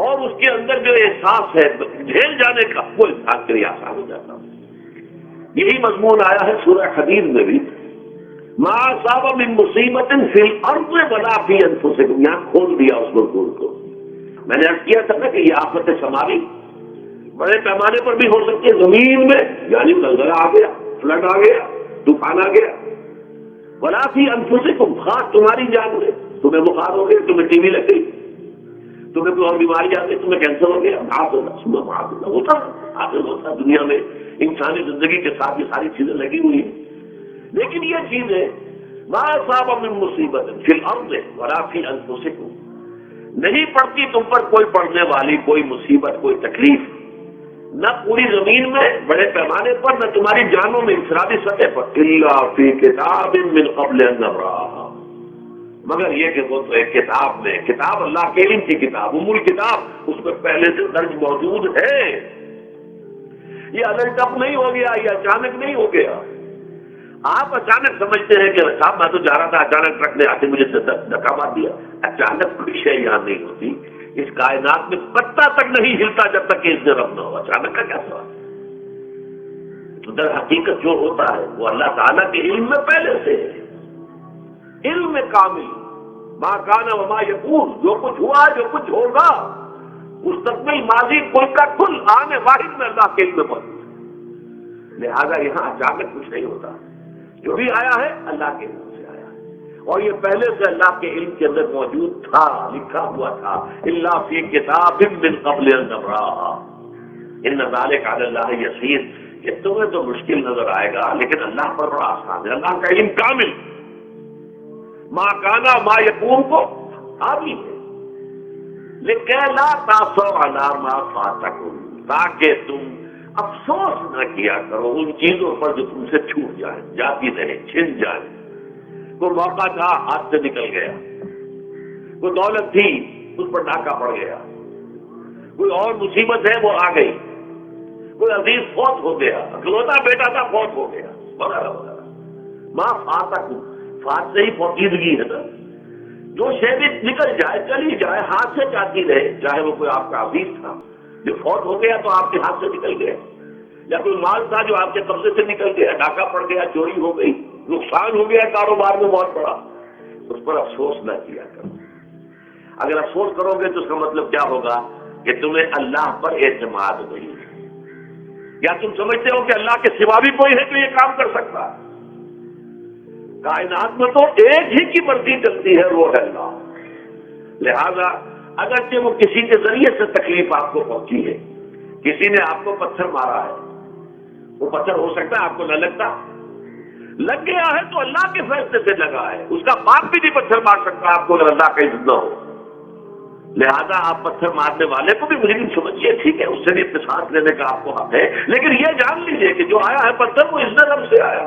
اور اس کے اندر جو احساس ہے جھیل جانے کا، وہ انسان کے لیے آسان ہو جاتا ہے۔ یہی مضمون آیا ہے سورہ حدید میں بھی، ما اصاب من مصیبت فی الارض ولا فی انفسکم، یہاں کھول دیا اس مضمون کو۔ میں نے عرض کیا تھا نا کہ یہ آفت سماوی بڑے پیمانے پر بھی ہو سکتی ہے، زمین میں یعنی زلزلہ آ گیا، فلڈ آ گیا، طوفان آ گیا، ولا فی انفسکم، خاص تمہاری جان میں، تمہیں بخار ہو گیا، تمہیں ٹی وی لگ گئی، تمہیں کوئی اور بیماری آ گئی، تمہیں کینسر ہو گیا، ہوتا دنیا میں انسانی زندگی کے ساتھ یہ ساری چیزیں لگی ہوئی ہیں، لیکن یہ چیز ہے ما اصاب من مصیبت فی الارض ولا فی انفسکم، نہیں پڑتی تم پر کوئی پڑنے والی کوئی مصیبت، کوئی تکلیف، نہ پوری زمین میں بڑے پیمانے پر، نہ تمہاری جانوں میں انفرادی سطح پر، الا فی کتاب من قبل ان نبرأها، مگر یہ کہ وہ تو ایک کتاب میں، کتاب اللہ کے علم کی کتاب، ام الکتاب، اس میں پہلے سے درج موجود ہے، یہ الگ ٹپ نہیں ہو گیا، یہ اچانک نہیں ہو گیا۔ آپ اچانک سمجھتے ہیں کہ صاحب میں تو جا رہا تھا، اچانک ٹرک نے آ کے مجھے دھکا مار دیا، اچانک کوئی شے یہاں نہیں ہوتی، اس کائنات میں پتا تک نہیں ہلتا جب تک کہ اس نے رب نہ ہو، اچانک کا کیا سوال؟ تو در حقیقت جو ہوتا ہے وہ اللہ تعالیٰ کے علم میں پہلے سے ہے، علم کامل، ما کان وما یکون، جو کچھ ہوا جو کچھ ہوگا مستقبل فی الماضی کل کا کل آنے واحد میں اللہ کے علم میں موجود ہے۔ لہذا یہاں اچانک کچھ نہیں ہوتا، جو بھی آیا ہے اللہ کے علم سے آیا ہے، اور یہ پہلے سے اللہ کے علم کے اندر موجود تھا، لکھا ہوا تھا، الا فی کتاب من قبل ان نبرأھا ان ذلک علی اللہ یسیر۔ کہ تمہیں تو مشکل نظر آئے گا لیکن اللہ پر بڑا آسان ہے، اللہ کا علم کامل، ما کانا ما یکون کو حاوی ہے، لکھے لا تاسو علی ما فاتکم، تاکہ تم افسوس نہ کیا کرو ان چیزوں پر جو تم سے چھوٹ جائیں، جاتی رہے، چھن جائیں۔ کوئی موقع تھا ہاتھ سے نکل گیا، کوئی دولت تھی اس پر ڈاکہ پڑ گیا، کوئی اور مصیبت ہے وہ آ گئی، کوئی عزیز فوت ہو گیا، اکلوتا بیٹا تھا فوت ہو گیا، وغیرہ وغیرہ۔ ماں فاتکم، فات سے ہی فوتیدگی ہے نا، جو شے بھی نکل جائے، چلی جائے، ہاتھ سے جاتی رہے، چاہے وہ کوئی آپ کا عزیز تھا جو فوت ہو گیا تو آپ کے ہاتھ سے نکل گیا، یا کوئی مال تھا جو آپ کے قبضے سے نکل گیا، ڈاکہ پڑ گیا، چوری ہو گئی، نقصان ہو گیا کاروبار میں بہت بڑا، اس پر افسوس نہ کیا کرو۔ اگر افسوس کرو گے تو اس کا مطلب کیا ہوگا کہ تمہیں اللہ پر اعتماد نہیں ہے، یا تم سمجھتے ہو کہ اللہ کے سوا بھی کوئی ہے جو یہ کام کر سکتا ہے۔ کائنات میں تو ایک ہی کی مرضی چلتی ہے، وہ ہے اللہ۔ لہذا اگرچہ وہ کسی کے ذریعے سے تکلیف آپ کو پہنچی ہے، کسی نے آپ کو پتھر مارا ہے، وہ پتھر ہو سکتا ہے آپ کو نہ لگتا، لگ گیا ہے تو اللہ کے فیصلے سے لگا ہے، اس کا باپ بھی نہیں پتھر مار سکتا آپ کو اگر اللہ کا اذن نہ ہو۔ لہذا آپ پتھر مارنے والے کو بھی مجرم سمجھیے، ٹھیک ہے، اس سے بھی قصاص لینے کا آپ کو حق ہے، لیکن یہ جان لیجیے کہ جو آیا ہے پتھر وہ اذن رب سے آیا۔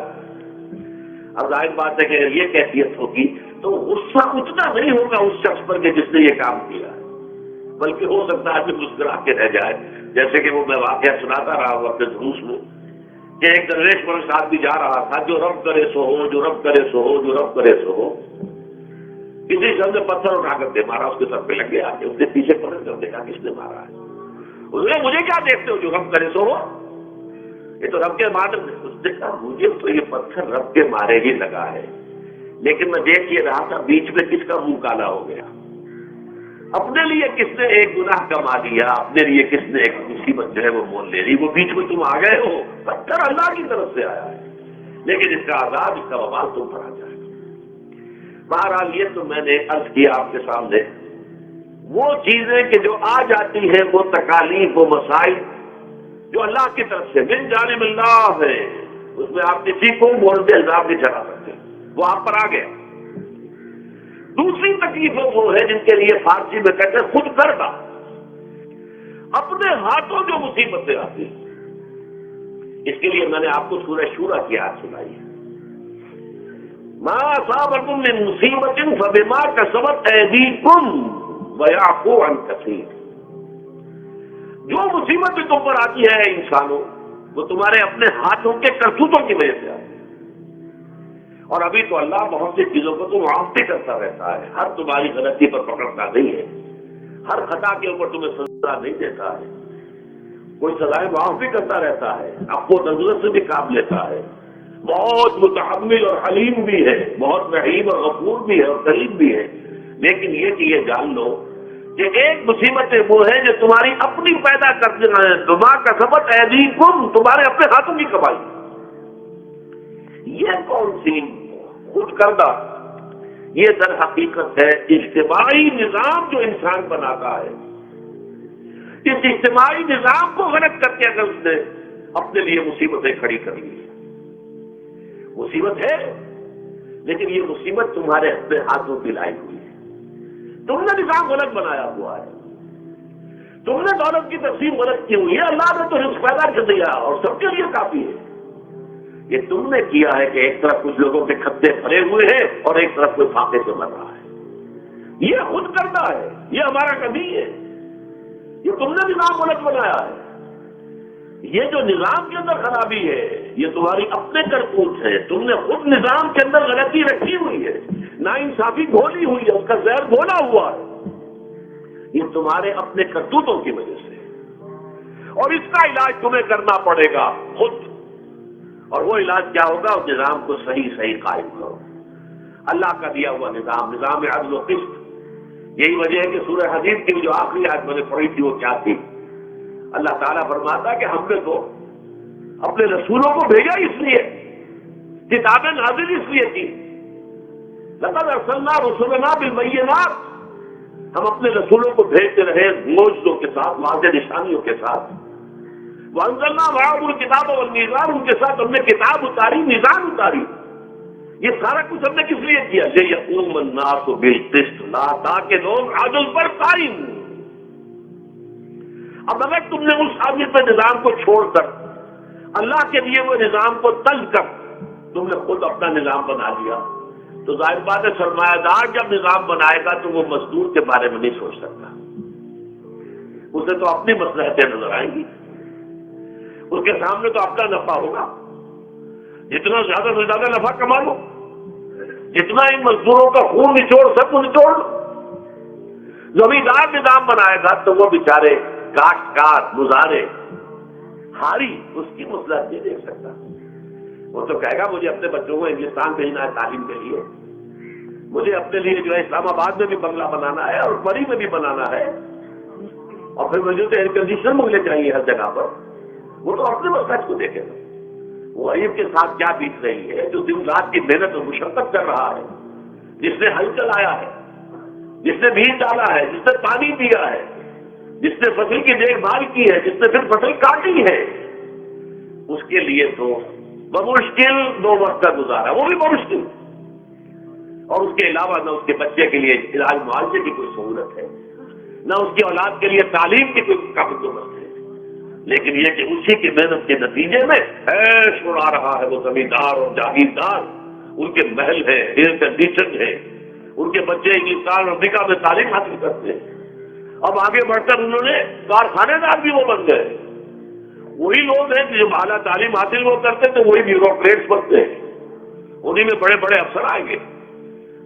اب ظاہر بات ہے کہ اگر یہ کیفیت ہوگی تو غصہ اتنا نہیں ہوگا اس شخص پر کہ جس نے یہ کام کیا ہے، بلکہ ہو سکتا ہے کہ مسکرا کے رہ جائے، جیسے کہ وہ میں واقعہ سناتا رہا ہوں اپنے دروس میں کہ ایک درویش پر ساتھ بھی جا رہا تھا، جو رب کرے سو ہو، جو رب کرے سو ہو، جو رب کرے سو ہو۔ کسی شخص نے پتھر اٹھا کر دے مارا، اس کے سر پہ لگ گیا، کہ اس نے پیچھے پلٹ کر دیکھا کس نے مارا ہے، اس نے مجھے کیا دیکھتے ہو، جو رب کرے سو ہو، یہ تو رب کے مارے۔ اس نے کہا مجھے تو یہ پتھر رب کے مارے ہی لگا ہے، لیکن میں دیکھ یہ رہا تھا بیچ میں کس کا منہ کالا ہو گیا، اپنے لیے کس نے ایک گناہ کما لیا، اپنے لیے کس نے ایک مصیبت جو ہے وہ مول لے لی، وہ بیچ میں تم آ گئے ہو۔ پتھر اللہ کی طرف سے آیا ہے، لیکن اس کا عذاب، اس کا وبال تم پر آ جائے گا۔ بہرحال یہ تو میں نے عرض کیا آپ کے سامنے، وہ چیزیں کہ جو آ جاتی ہیں، وہ تکالیف و مسائل جو اللہ کی طرف سے من جانب اللہ ہے، اس میں آپ کسی کو مورد الزام نہیں چلا سکتے، وہ آپ پر آ گیا۔ دوسری تکلیفیں وہ ہے جن کے لیے فارسی میں کہتے ہیں خود کردہ، اپنے ہاتھوں جو مصیبتیں آتی ہیں۔ اس کے لیے میں نے آپ کو سورہ شورى کی آیت سنائی ہے، ما اصابکم من مصیبت فبما کسبت ایدیکم ویعفو عن کثیر۔ جو مصیبت تم پر آتی ہے انسانوں، وہ تمہارے اپنے ہاتھوں کے کرتوتوں کی وجہ سے آتی ہے، اور ابھی تو اللہ بہت سی چیزوں کو تو معاف بھی کرتا رہتا ہے، ہر تمہاری غلطی پر پکڑتا نہیں ہے، ہر خطا کے اوپر تمہیں سزا نہیں دیتا ہے، کوئی سزائیں معاف بھی کرتا رہتا ہے، آپ کو نظرت سے بھی کام لیتا ہے، بہت متحمل اور حلیم بھی ہے، بہت رحیم اور غفور بھی ہے اور کریم بھی ہے۔ لیکن یہ کہ یہ جان لو کہ ایک مصیبت وہ ہے جو تمہاری اپنی پیدا کر دینا ہے، دماغ کا سبت ایدیکم، تمہارے اپنے ہاتھوں کی کمائی۔ یہ کون سی خود کردہ؟ یہ در حقیقت ہے اجتماعی نظام جو انسان بناتا ہے، اس اجتماعی نظام کو غلط کر کے اگر اس نے اپنے لیے مصیبتیں کھڑی کر لی، مصیبت ہے لیکن یہ مصیبت تمہارے اپنے ہاتھوں کی لائی ہوئی ہے، تم نے نظام غلط بنایا ہوا ہے، تم نے دولت کی تقسیم غلط کی ہوئی ہے، اللہ نے تو رزق پیدا کر دیا اور سب کے لیے کافی ہے، یہ تم نے کیا ہے کہ ایک طرف کچھ لوگوں کے کھتے بھرے ہوئے ہیں اور ایک طرف کوئی فاقے سے مر رہا ہے، یہ خود کرتا ہے، یہ ہمارا کمی ہے، یہ تم نے نظام غلط بنایا ہے، یہ جو نظام کے اندر خرابی ہے یہ تمہاری اپنے کرتوت ہے، تم نے خود نظام کے اندر غلطی رکھی ہوئی ہے، ناانصافی گھولی ہوئی ہے، اس کا زہر گھولا ہوا ہے، یہ تمہارے اپنے کرتوتوں کی وجہ سے، اور اس کا علاج تمہیں کرنا پڑے گا خود، اور وہ علاج کیا ہوگا؟ اس نظام کو صحیح قائم کرو، اللہ کا دیا ہوا نظام عدل و قسط۔ یہی وجہ ہے کہ سورہ حدید کی جو آخری آیت میں نے پڑھی تھی وہ کیا تھی اللہ تعالیٰ فرماتا ہے کہ ہم نے تو اپنے رسولوں کو بھیجا اس لیے، کتابیں نازل اس لیے کی، لقد ارسلنا رسلنا بالبینات، ہم اپنے رسولوں کو بھیجتے رہے معجزوں کے ساتھ، واضح نشانیوں کے ساتھ، وانزلنا معهم الکتاب والمیزان، ان کے ساتھ ہم نے کتاب اتاری، میزان اتاری، یہ سارا کچھ ہم نے کس لیے کیا؟ لیقوم الناس بالقسط، تاکہ لوگ عدل پر قائم ہوں۔ اب اگر تم نے اس عادل پہ نظام کو چھوڑ کر اللہ کے لیے وہ نظام کو تلک کر تم نے خود اپنا نظام بنا لیا، تو ظاہر بات ہے سرمایہ دار جب نظام بنائے گا تو وہ مزدور کے بارے میں نہیں سوچ سکتا، اسے تو اپنی مصلحتیں نظر آئیں گی، اس کے سامنے تو اپنا نفع ہوگا، جتنا زیادہ سے زیادہ نفع کما لو، جتنا ان مزدوروں کا خون نچوڑ سکو نچوڑ لو۔ زمیندار نظام بنائے گا تو وہ بیچارے کاشتکار گزارے ہاری اس کی مصلحت نہیں دیکھ سکتا، وہ تو کہے گا مجھے اپنے بچوں کو ہندوستان بھیجنا ہے تعلیم کے لیے، مجھے اپنے لیے جو ہے اسلام آباد میں بھی بنگلہ بنانا ہے اور پری میں بھی بنانا ہے، اور پھر مجھے تو ایئر کنڈیشنر مجھے چاہیے ہر جگہ پر، وہ تو اپنے مقصد کو دیکھے گا۔ وہ غریب کے ساتھ کیا بیت رہی ہے جو دن رات کی محنت اور مشقت کر رہا ہے، جس نے ہل چلایا ہے، جس نے بیج ڈالا ہے، جس نے پانی دیا ہے، جس نے فصل کی دیکھ بھال کی ہے، جس نے پھر فصل کاٹی ہے، اس کے لیے تو بمشکل 2 وقت کا گزارا، وہ بھی بمشکل، اور اس کے علاوہ نہ اس کے بچے کے لیے علاج معالجے کی کوئی سہولت ہے، نہ اس کی اولاد کے لیے تعلیم کی کوئی بندوبست ہے، لیکن یہ کہ اسی کی محنت کے نتیجے میں عیش اڑا رہا ہے وہ زمیندار اور جاگیردار، ان کے محل ہیں، ایئر کنڈیشن ہے، ان کے بچے انگلستان اور امریکہ میں تعلیم حاصل کرتے ہیں، اب آگے بڑھ کر انہوں نے کارخانے دار بھی وہ بن گئے، وہی لوگ ہیں کہ جو اعلیٰ تعلیم حاصل وہ کرتے تھے وہی بیوروکریٹس بنتے ہیں، انہی میں بڑے بڑے افسر آئیں گے۔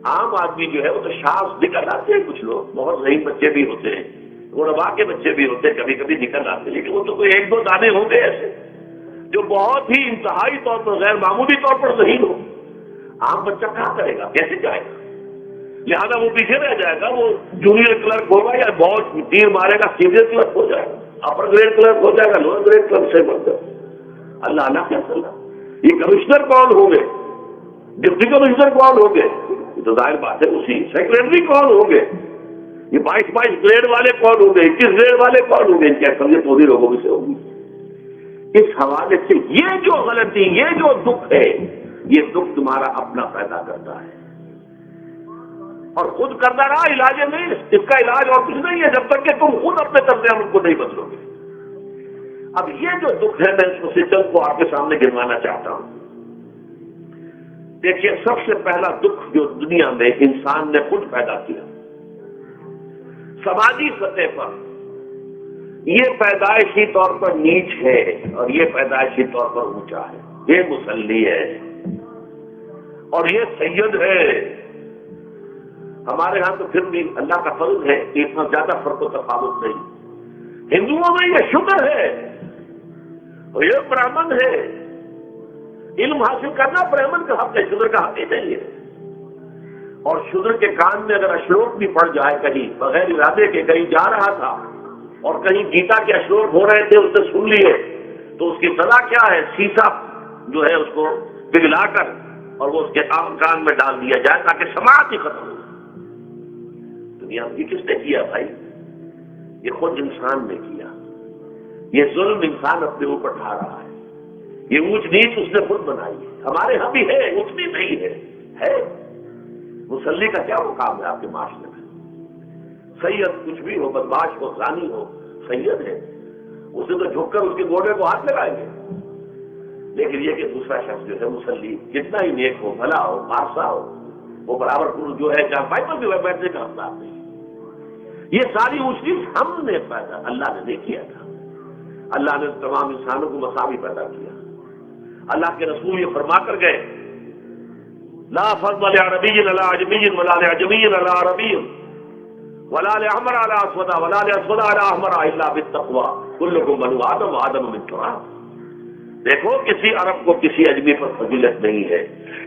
عام آدمی جو ہے وہ تو شاخ نکل آتے ہیں، کچھ لوگ بہت ذہین بچے بھی ہوتے ہیں، غربا کے بچے بھی ہوتے ہیں، کبھی کبھی نکل آتے ہیں، لیکن وہ تو کوئی 1-2 دانے ہوں گے ایسے جو بہت ہی انتہائی طور پر غیر معمولی طور پر ذہین ہو۔ عام بچہ کہاں کرے گا، کیسے جائے گا؟ لہٰذا وہ پیچھے رہ جائے گا، وہ جونیئر کلرک ہوگا یا بہت تیر مارے گا سینئر کلرک ہو جائے گا، اپر گریڈ کلرک ہو جائے گا، لوئر گریڈ کلرک سے بن جائے گا۔ اللہ کیا چل رہا، یہ کمشنر کون ہوں گے، ڈپٹی کمشنر کون ہوں گے، یہ تو ظاہر بات ہے اسی، سیکرٹری کون ہوں گے، یہ 22 گریڈ والے کون ہوں گے، 21 گریڈ والے کون ہوں گے، ان کی اکثریت پوری لوگوں میں سے ہوگی۔ اس حوالے سے یہ جو غلطی، یہ جو دکھ ہے، یہ دکھ تمہارا اپنا پیدا کرتا ہے، اور خود کرنا رہا علاج نہیں، اس کا علاج اور کچھ نہیں ہے جب تک کہ تم خود اپنے طرز عمل کو نہیں بدلو گے۔ اب یہ جو دکھ ہے میں اس مسلسل کو آپ کے سامنے گنوانا چاہتا ہوں۔ دیکھیے، سب سے پہلا دکھ جو دنیا میں انسان نے خود پیدا کیا سماجی سطح پر، یہ پیدائشی طور پر نیچ ہے اور یہ پیدائشی طور پر اونچا ہے، یہ مسلی ہے اور یہ سید ہے۔ ہمارے ہاں تو پھر بھی اللہ کا فضل ہے کہ اتنا زیادہ فرق و تفاوت نہیں، ہندوؤں میں یہ شودر ہے اور یہ برہمن ہے، علم حاصل کرنا برہمن کا حق ہے، شودر کا حق ہی نہیں ہے۔ اور شودر کے کان میں اگر اشلوک بھی پڑ جائے کہیں بغیر ارادے کے، کہیں جا رہا تھا اور کہیں گیتا کے اشلوک ہو رہے تھے، اس نے سن لیے، تو اس کی سزا کیا ہے؟ سیسا جو ہے اس کو پگھلا کر اور وہ اس کے کان میں ڈال دیا جائے تاکہ سماعت ہی ختم ہو۔ دنیا میں کس نے کیا بھائی؟ یہ خود انسان نے کیا، یہ ظلم انسان اپنے اوپر ڈھا رہا ہے، یہ اونچ نیچ اس نے خود بنائی ہے۔ ہمارے ہاں بھی ہے، اتنی نہیں ہے۔ مسلی کا کیا مقام ہے آپ کے معاشرے میں؟ سید کچھ بھی ہو، بدماش ہو، زانی ہو، سید ہے، اسے تو جھک کر اس کے گوڑے کو ہاتھ لگائیں گے، لیکن یہ کہ دوسرا شخص جو ہے مسلی جتنا ہی نیک ہو، بھلا ہو، پارسا ہو، وہ برابر جو ہے جہاں پائپر بھی بیٹھنے کا حقدار نہیں۔ یہ ساری اونچ نیچ ہم نے پیدا، اللہ نے نہیں کیا تھا۔ اللہ نے تمام انسانوں کو مساوی پیدا کیا۔ اللہ کے رسول یہ فرما کر گئے، لا فضل لعربی علی عجمی ولا لعجمی علی عربی ولا لأحمر علی اسود ولا لأسود علی احمر الا بالتقوی کلکم بنو آدم وآدم من تراب۔ دیکھو، کسی عرب کو کسی اجمی پر فضیلت نہیں ہے،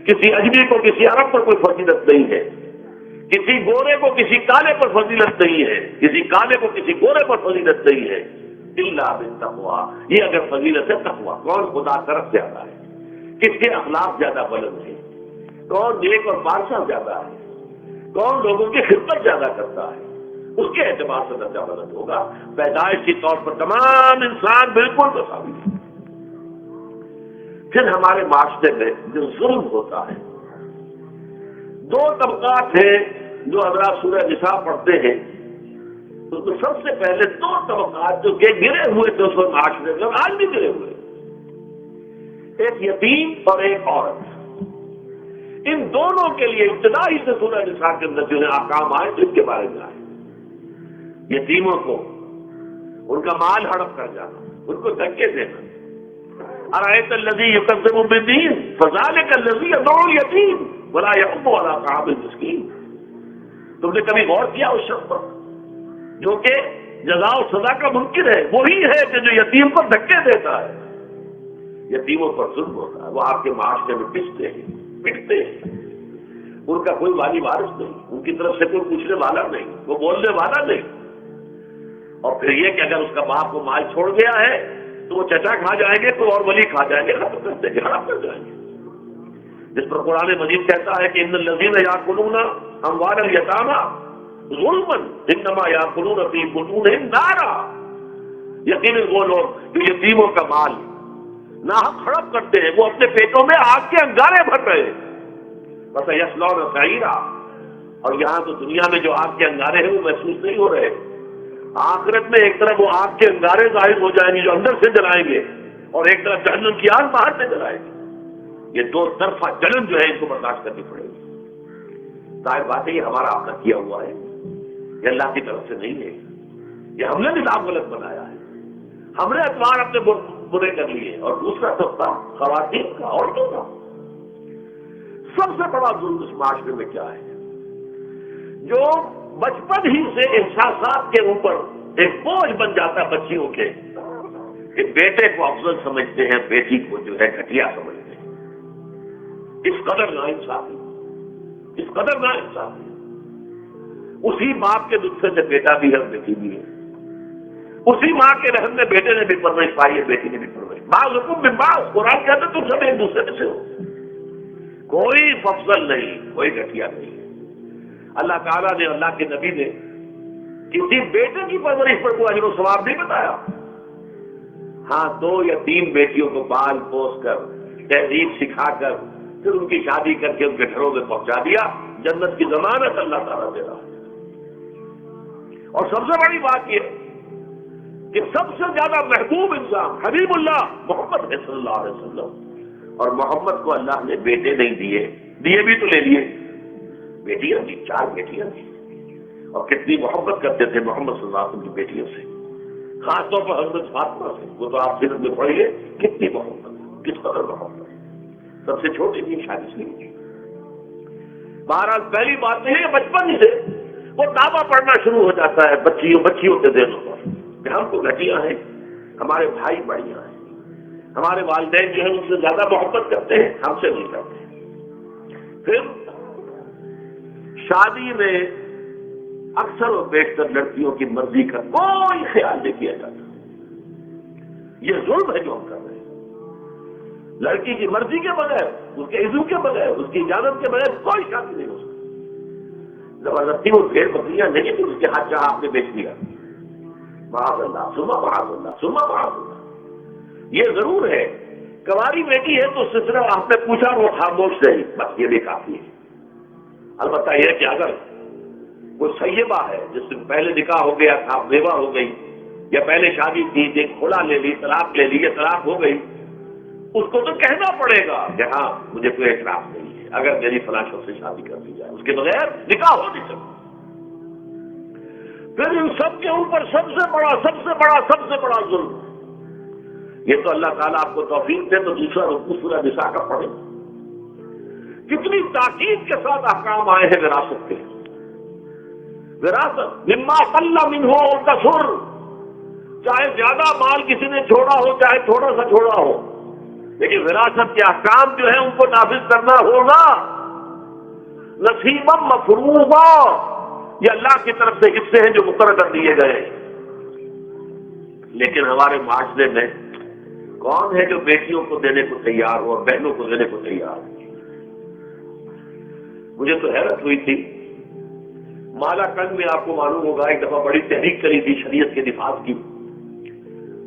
کسی اجمی کو کسی عرب پر کوئی فضیلت نہیں ہے، کسی گورے کو کسی کالے پر فضیلت نہیں ہے، کسی کالے کو کسی گورے پر فضیلت نہیں ہے، الا بالتقوی، یہ اگر فضیلت ہے تقوی، کون خدا طرف زیادہ ہے، کس کے اخلاق زیادہ بلند ہے، کون نیک اور پارسا زیادہ ہے، کون لوگوں کی خدمت زیادہ کرتا ہے، اس کے اعتبار سے درجہ بلند ہوگا۔ پیدائشی طور پر تمام انسان بالکل مساوی ہے۔ پھر ہمارے معاشرے میں جو ظلم ہوتا ہے، دو طبقات ہیں جو حضرات سورہ نساء پڑھتے ہیں، تو سب سے پہلے دو طبقات جو کہ گرے ہوئے تھے اس وقت معاشرے میں، آج بھی گرے ہوئے، ایک یتیم اور ایک عورت۔ ان دونوں کے لیے ابتدائی سے سورہ نساء کے اندر جو ہے احکام آئے تو ان کے بارے میں آئے۔ یتیموں کو ان کا مال ہڑپ کر جانا، ان کو دھکے دینا۔ ارأیت الذی یکذب بالدین فذلک الذی یدعو الیتیم ولا یحض علی طعام المسکین۔ تم نے کبھی غور کیا اس شخص پر جو کہ جزا و سزا کا منکر ہے؟ وہی ہے کہ جو یتیم کو دھکے دیتا ہے۔ یتیموں پر ظلم ہوتا ہے، وہ آپ کے معاشرے میں پستے ہیں، پٹتے ہیں، ان کا کوئی والی وارث نہیں، ان کی طرف سے کوئی پوچھنے والا نہیں، وہ بولنے والا نہیں۔ اور پھر یہ کہ اگر اس کا باپ وہ مال چھوڑ گیا ہے تو وہ چچا کھا جائیں گے، کوئی اور ولی کھا جائیں گے، ختم کر دیں گے، ہڑپ کر جائیں گے۔ جس پر قرآن مجید کہتا ہے کہ ان الذین یاکلون اموال الیتامی ظلما انما یاکلون فی بطونہم نارا، یقیناً وہ لوگ جو یتیموں کا مال ناحق ہڑپ کرتے ہیں وہ اپنے پیٹوں میں آگ کے انگارے بھر رہے ہیں۔ بس یصلون سعیرا، اور یہاں تو دنیا میں جو آگ کے انگارے ہیں وہ محسوس نہیں ہو رہے، آخرت میں ایک طرف وہ آگ کے انگارے ظاہر ہو جائیں گے جو اندر سے جلائیں گے، اور ایک طرف جہنم کی آگ باہر سے جلائیں گے۔ یہ دو طرفہ جلن جو ہے ان کو برداشت کرنی پڑے گی۔ ظاہر بات ہے یہ ہمارا اپنا کیا ہوا ہے، یہ اللہ کی طرف سے نہیں ہے، یہ ہم نے نظام غلط بنایا ہے، ہم نے اتوار اپنے برے کر لیے۔ اور دوسرا طبقہ خواتین کا، عورتوں کا۔ سب سے بڑا ظلم اس معاشرے میں کیا ہے؟ جو بچپن ہی سے احساسات کے اوپر ایک بوجھ بن جاتا ہے بچیوں کے، کہ بیٹے کو افضل سمجھتے ہیں، بیٹی کو جو ہے گھٹیا سمجھتے ہیں۔ اس قدر ناانصافی، اس قدر ناانصافی۔ اسی باپ کے نطفے سے بیٹا بھی ہے اور بیٹی بھی ہے، اسی ماں کے رحم میں بیٹے نے بھی پرورش پائی ہے، بیٹی نے بھی پرورش۔ بعضکم من بعض، قرآن کہتے تم سب ایک دوسرے سے ہو، کوئی افضل نہیں، کوئی گھٹیا نہیں۔ اللہ تعالیٰ نے، اللہ کے نبی نے کسی بیٹے کی پرورش پر کوئی اجر و ثواب نہیں بتایا۔ ہاں، 2 یا 3 بیٹیوں کو پال پوس کر، تہذیب سکھا کر، پھر ان کی شادی کر کے ان کے گھروں میں پہنچا دیا، جنت کی ضمانت اللہ تعالیٰ دے رہا ہے۔ اور سب سے بڑی بات یہ کہ سب سے زیادہ محبوب انسان حبیب اللہ محمد صلی اللہ علیہ وسلم، اور محمد کو اللہ نے بیٹے نہیں دیے، دیے بھی تو لے لیے، بیٹیاں تھی، 4 بیٹیاں تھیں، اور کتنی محبت کرتے تھے محمد صلی اللہ علیہ وسلم کی بیٹیوں سے، خاص طور پر حضرت فاطمہ سے، وہ تو آپ سیرت میں پڑھیے کتنی محبت، کس قدر محبت، سب سے چھوٹی تھی، شادی سے نہیں۔ بہرحال پہلی بات نہیں ہے، بچپن ہی سے وہ دعویٰ پڑھنا شروع ہو جاتا ہے بچیوں کے دلوں پر کہ ہم کو گھٹیاں ہیں، ہمارے بھائی بڑیاں ہیں، ہمارے والدین جو ہیں ان سے زیادہ محبت کرتے ہیں، ہم سے نہیں کرتے۔ پھر شادی میں اکثر و بیشتر لڑکیوں کی مرضی کا کوئی خیال نہیں کیا جاتا۔ یہ ظلم ہے جو ہم کر رہے ہیں۔ لڑکی کی مرضی کے بغیر، اس کے اذن کے بغیر، اس کی اجازت کے بغیر کوئی شادی نہیں ہو سکتی۔ زبردستی وہ بھیڑ بکریاں نہیں کہ اس کے ہاتھ چاہ آپ نے بیچ دیا، معاذ اللہ، ثم معاذ اللہ، ثم معاذ اللہ۔ یہ ضرور ہے کنواری بیٹی ہے تو اس سے صرف آپ نے پوچھا وہ خاموش رہی، بس یہ بھی کافی ہے۔ البتہ یہ کہ اگر کوئی سیبہ ہے جس سے پہلے نکاح ہو گیا تھا، بیوہ ہو گئی، یا پہلے شادی تھی، ایک کھلا لے لی، طلاق لے لی، یا طلاق ہو گئی، اس کو تو کہنا پڑے گا کہ ہاں مجھے کوئی اعتراف نہیں ہے اگر میری فلاں شخص سے شادی کر دی جائے، اس کے بغیر نکاح ہو نہیں سکتا۔ پھر ان سب کے اوپر سب سے بڑا ظلم، یہ تو اللہ تعالیٰ آپ کو توفیق دے تو دوسرا رکوع سورہ نساء کا پڑھے، کتنی تاکید کے ساتھ احکام آئے ہیں وراثت کے۔ وراثت مما قل منہ او کثر، چاہے زیادہ مال کسی نے چھوڑا ہو چاہے تھوڑا سا چھوڑا ہو، لیکن وراثت کے احکام جو ہے ان کو نافذ کرنا ہوگا۔ نصیبا مفروضا، یہ اللہ کی طرف سے حصے ہیں جو مقرر کر دیے گئے۔ لیکن ہمارے معاشرے میں کون ہے جو بیٹیوں کو دینے کو تیار ہو اور بہنوں کو دینے کو تیار ہو؟ مجھے تو حیرت ہوئی تھی، مالا کنڈ میں آپ کو معلوم ہوگا ایک دفعہ بڑی تحریک کری تھی شریعت کے دفاع کی.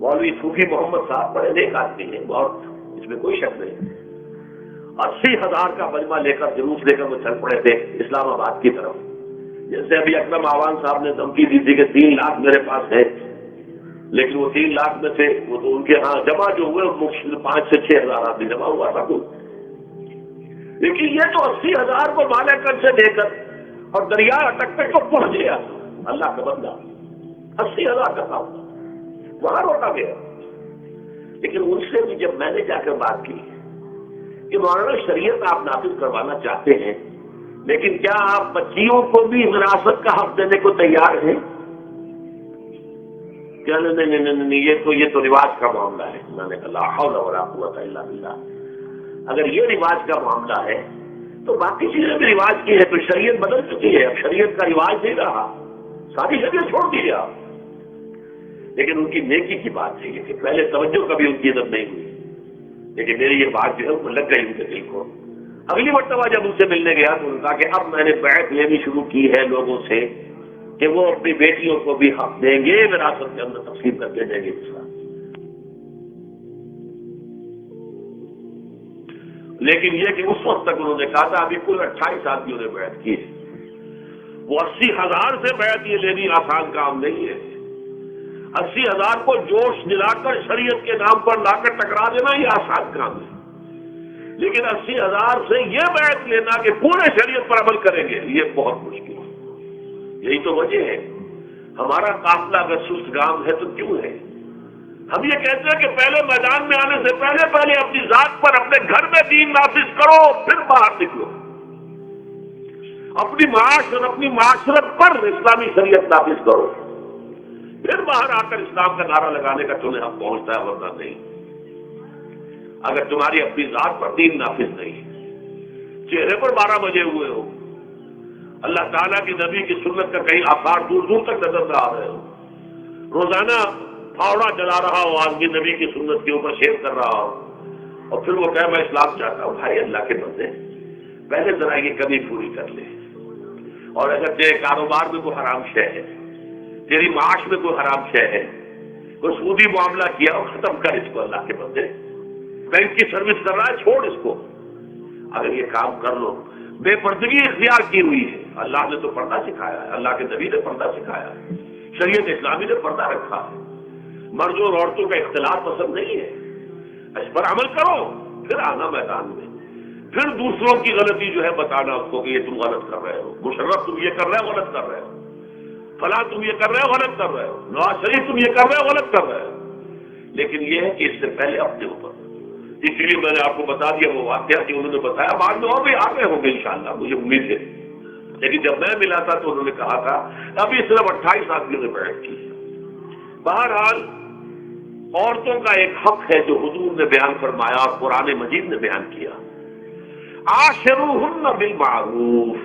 مولوی صوفی محمد صاحب بڑے نیک آدمی ہیں، بہت، اس میں کوئی شک نہیں. 80,000 کا مجمع لے کر، جلوس لے کر وہ چل پڑے تھے اسلام آباد کی طرف. جیسے ابھی اکرم آوان صاحب نے دھمکی دی تھی کہ 3 لاکھ میرے پاس ہے، لیکن وہ 3 لاکھ میں سے وہ تو ان کے ہاں جمع جو ہوئے 5 سے 6,000 آدمی جمع ہوا تھا کچھ. لیکن یہ تو 80,000 کو مالا کنڈ سے لے کر اور دریا اٹک تک تو پہنچ گیا. اللہ کا بندہ 80,000 کا کام وہاں روکا گیا. لیکن ان سے بھی جب میں نے جا کر بات کی کہ مولانا شریعت آپ نافذ کروانا چاہتے ہیں، لیکن کیا آپ بچیوں کو بھی وراثت کا حق دینے کو تیار ہیں؟ کیا نہیں، یہ تو رواج کا معاملہ ہے. میں نے کہا لا حول ولا قوت الا باللہ. اگر یہ رواج کا معاملہ ہے تو باقی چیزیں بھی رواج کی ہے. تو شریعت بدل چکی ہے، اب شریعت کا رواج نہیں رہا، ساری شریعت چھوڑ دی آپ. لیکن ان کی نیکی کی بات ہے کہ پہلے توجہ کبھی ان کی عزت نہیں ہوئی، لیکن میری یہ بات جو ہے وہ لگ گئی ان کے دل کو. اگلی مرتبہ جب ان سے ملنے گیا تو انہوں نے کہا کہ اب میں نے بیعت لینی شروع کی ہے لوگوں سے کہ وہ اپنی بیٹیوں کو بھی حق دیں گے، وراثت کے اندر تقسیم کر کے دیں گے. لیکن یہ کہ اس وقت تک انہوں نے کہا تھا ابھی کل 28 آدمیوں نے بیعت کی ہے. وہ 80,000 سے بیعت یہ لینی آسان کام نہیں ہے. 80,000 کو جوش دلا کر شریعت کے نام پر لا کر ٹکرا دینا یہ آسان کام ہے، لیکن 80,000 سے یہ بیعت لینا کہ پورے شریعت پر عمل کریں گے یہ بہت مشکل ہے. یہی تو وجہ ہے ہمارا قافلہ اگر سست گام ہے تو کیوں ہے؟ ہم یہ کہتے ہیں کہ پہلے میدان میں آنے سے پہلے اپنی ذات پر، اپنے گھر میں دین نافذ کرو، پھر باہر نکلو. اپنی معاش اور اپنی معاشرت پر اسلامی شریعت نافذ کرو، پھر باہر آ کر اسلام کا نعرہ لگانے کا تمہیں حق پہنچتا ہے، ورنہ نہیں. اگر تمہاری اپنی ذات پر دین نافذ نہیں، چہرے پر 12 بجے ہوئے ہو، اللہ تعالیٰ کی نبی کی سنت کا کہیں آثار دور دور تک نظر نہ آ رہے ہو، روزانہ پھاوڑا جلا رہا ہو آدمی نبی کی سنت کے اوپر شیئر کر رہا ہو، اور پھر وہ کہے میں اسلام چاہتا ہوں. بھائی اللہ کے بندے پہلے ذرا یہ کمی پوری کر لے. اور اگر تیرے کاروبار میں کوئی حرام شے ہے، تیری معاش میں کوئی حرام شے ہے، کوئی سودی معاملہ کیا اور ختم کر اس کو. اللہ کے بندے بینک کی سروس کر رہا ہے، چھوڑ اس کو. اگر یہ کام کر لو، بے پردگی اختیار کی ہوئی ہے. اللہ نے تو پردہ سکھایا ہے، اللہ کے نبی نے پردہ سکھایا ہے، شریعت اسلامی نے پردہ رکھا ہے. مردوں اور عورتوں کا اختلاط پسند نہیں ہے. اس پر عمل کرو، پھر آنا میدان میں، پھر دوسروں کی غلطی جو ہے بتانا اس کو کہ یہ تم غلط کر رہے ہو، مشرف تم یہ کر رہے ہو غلط کر رہے ہو، فلاں تم یہ کر رہے ہو غلط کر رہے ہو، نواز شریف تم یہ کر رہے ہو غلط کر رہے ہو. لیکن یہ ہے کہ اس سے پہلے اپنے اوپر، اس لیے میں نے آپ کو بتا دیا وہ واقعہ کہ انہوں نے بتایا، بعد میں اور بھی آگے ہوں گے انشاءاللہ، مجھے امید ہے. لیکن جب میں ملا تھا تو انہوں نے کہا تھا ابھی صرف 28 آدمیوں نے بیعت کی. بہرحال عورتوں کا ایک حق ہے جو حضور نے بیان فرمایا اور قرآن مجید نے بیان کیا، عاشروہن بالمعروف.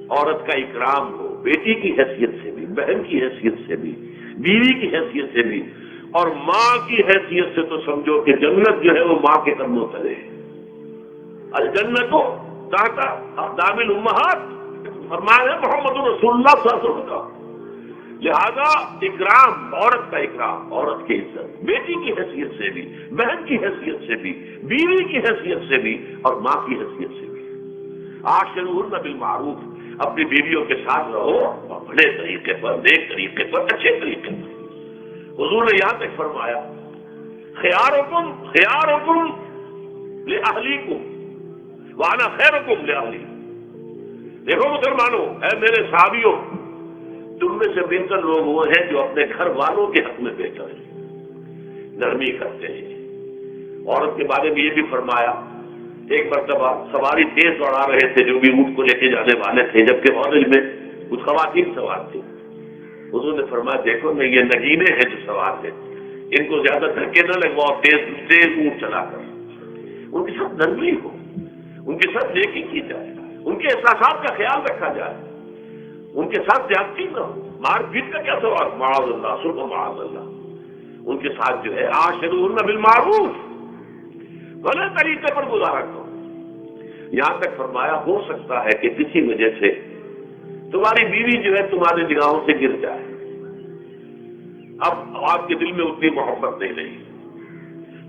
عورت کا اکرام ہو، بیٹی کی حیثیت سے بھی، بہن کی حیثیت سے بھی، بیوی کی حیثیت سے بھی، اور ماں کی حیثیت سے تو سمجھو کہ جنت جو ہے وہ ماں کے قدموں تلے ہے. الجنت تحت اقدام الامہات فرمایا محمد رسول اللہ صلی اللہ علیہ وسلم کا. لہذا اکرام، عورت کا اکرام، عورت کی عزت، بیٹی کی حیثیت سے بھی، بہن کی حیثیت سے بھی، بیوی کی حیثیت سے بھی، اور ماں کی حیثیت سے بھی. عاشروہن بالمعروف. اپنی بیویوں کے ساتھ رہو بڑے طریقے پر، نیک طریقے پر، اچھے طریقے پر. حضور نے یہاں تک فرمایا خیارکم لأہلیکم وانا خیرکم لأہلی. دیکھو مسلمانوں، اے میرے صحابیوں، تم میں سے بہتر لوگ وہ ہیں جو اپنے گھر والوں کے حق میں بہتر ہیں، نرمی کرتے ہیں. عورت کے بارے میں یہ بھی فرمایا، ایک مرتبہ سواری تیز دوڑا رہے تھے جو بھی اونٹ کو لے کے جانے والے تھے، جبکہ عورت میں کچھ خواتین سوار تھی. حضور نے فرمایا دیکھو میں یہ نگینے ہیں جو سوار ہیں، ان کو زیادہ دھکے نہ لگواؤ تیز اونٹ چلا کر. ان کے ساتھ نرمی ہو، ان کے ساتھ نیکی کی جائے، ان کے احساسات کا خیال رکھا جائے، ان کے ساتھ زیادتی نہ ہو. مار پیٹ کا کیا سوال، معاذ اللہ، سن معاذ اللہ. ان کے ساتھ جو ہے عاشروہن بالمعروف، بھلے طریقے پر گزارا کرو۔ یہاں تک فرمایا ہو سکتا ہے کہ کسی وجہ سے تمہاری بیوی جو ہے تمہاری نگاہوں سے گر جائے، اب آپ کے دل میں اتنی محبت نہیں رہی،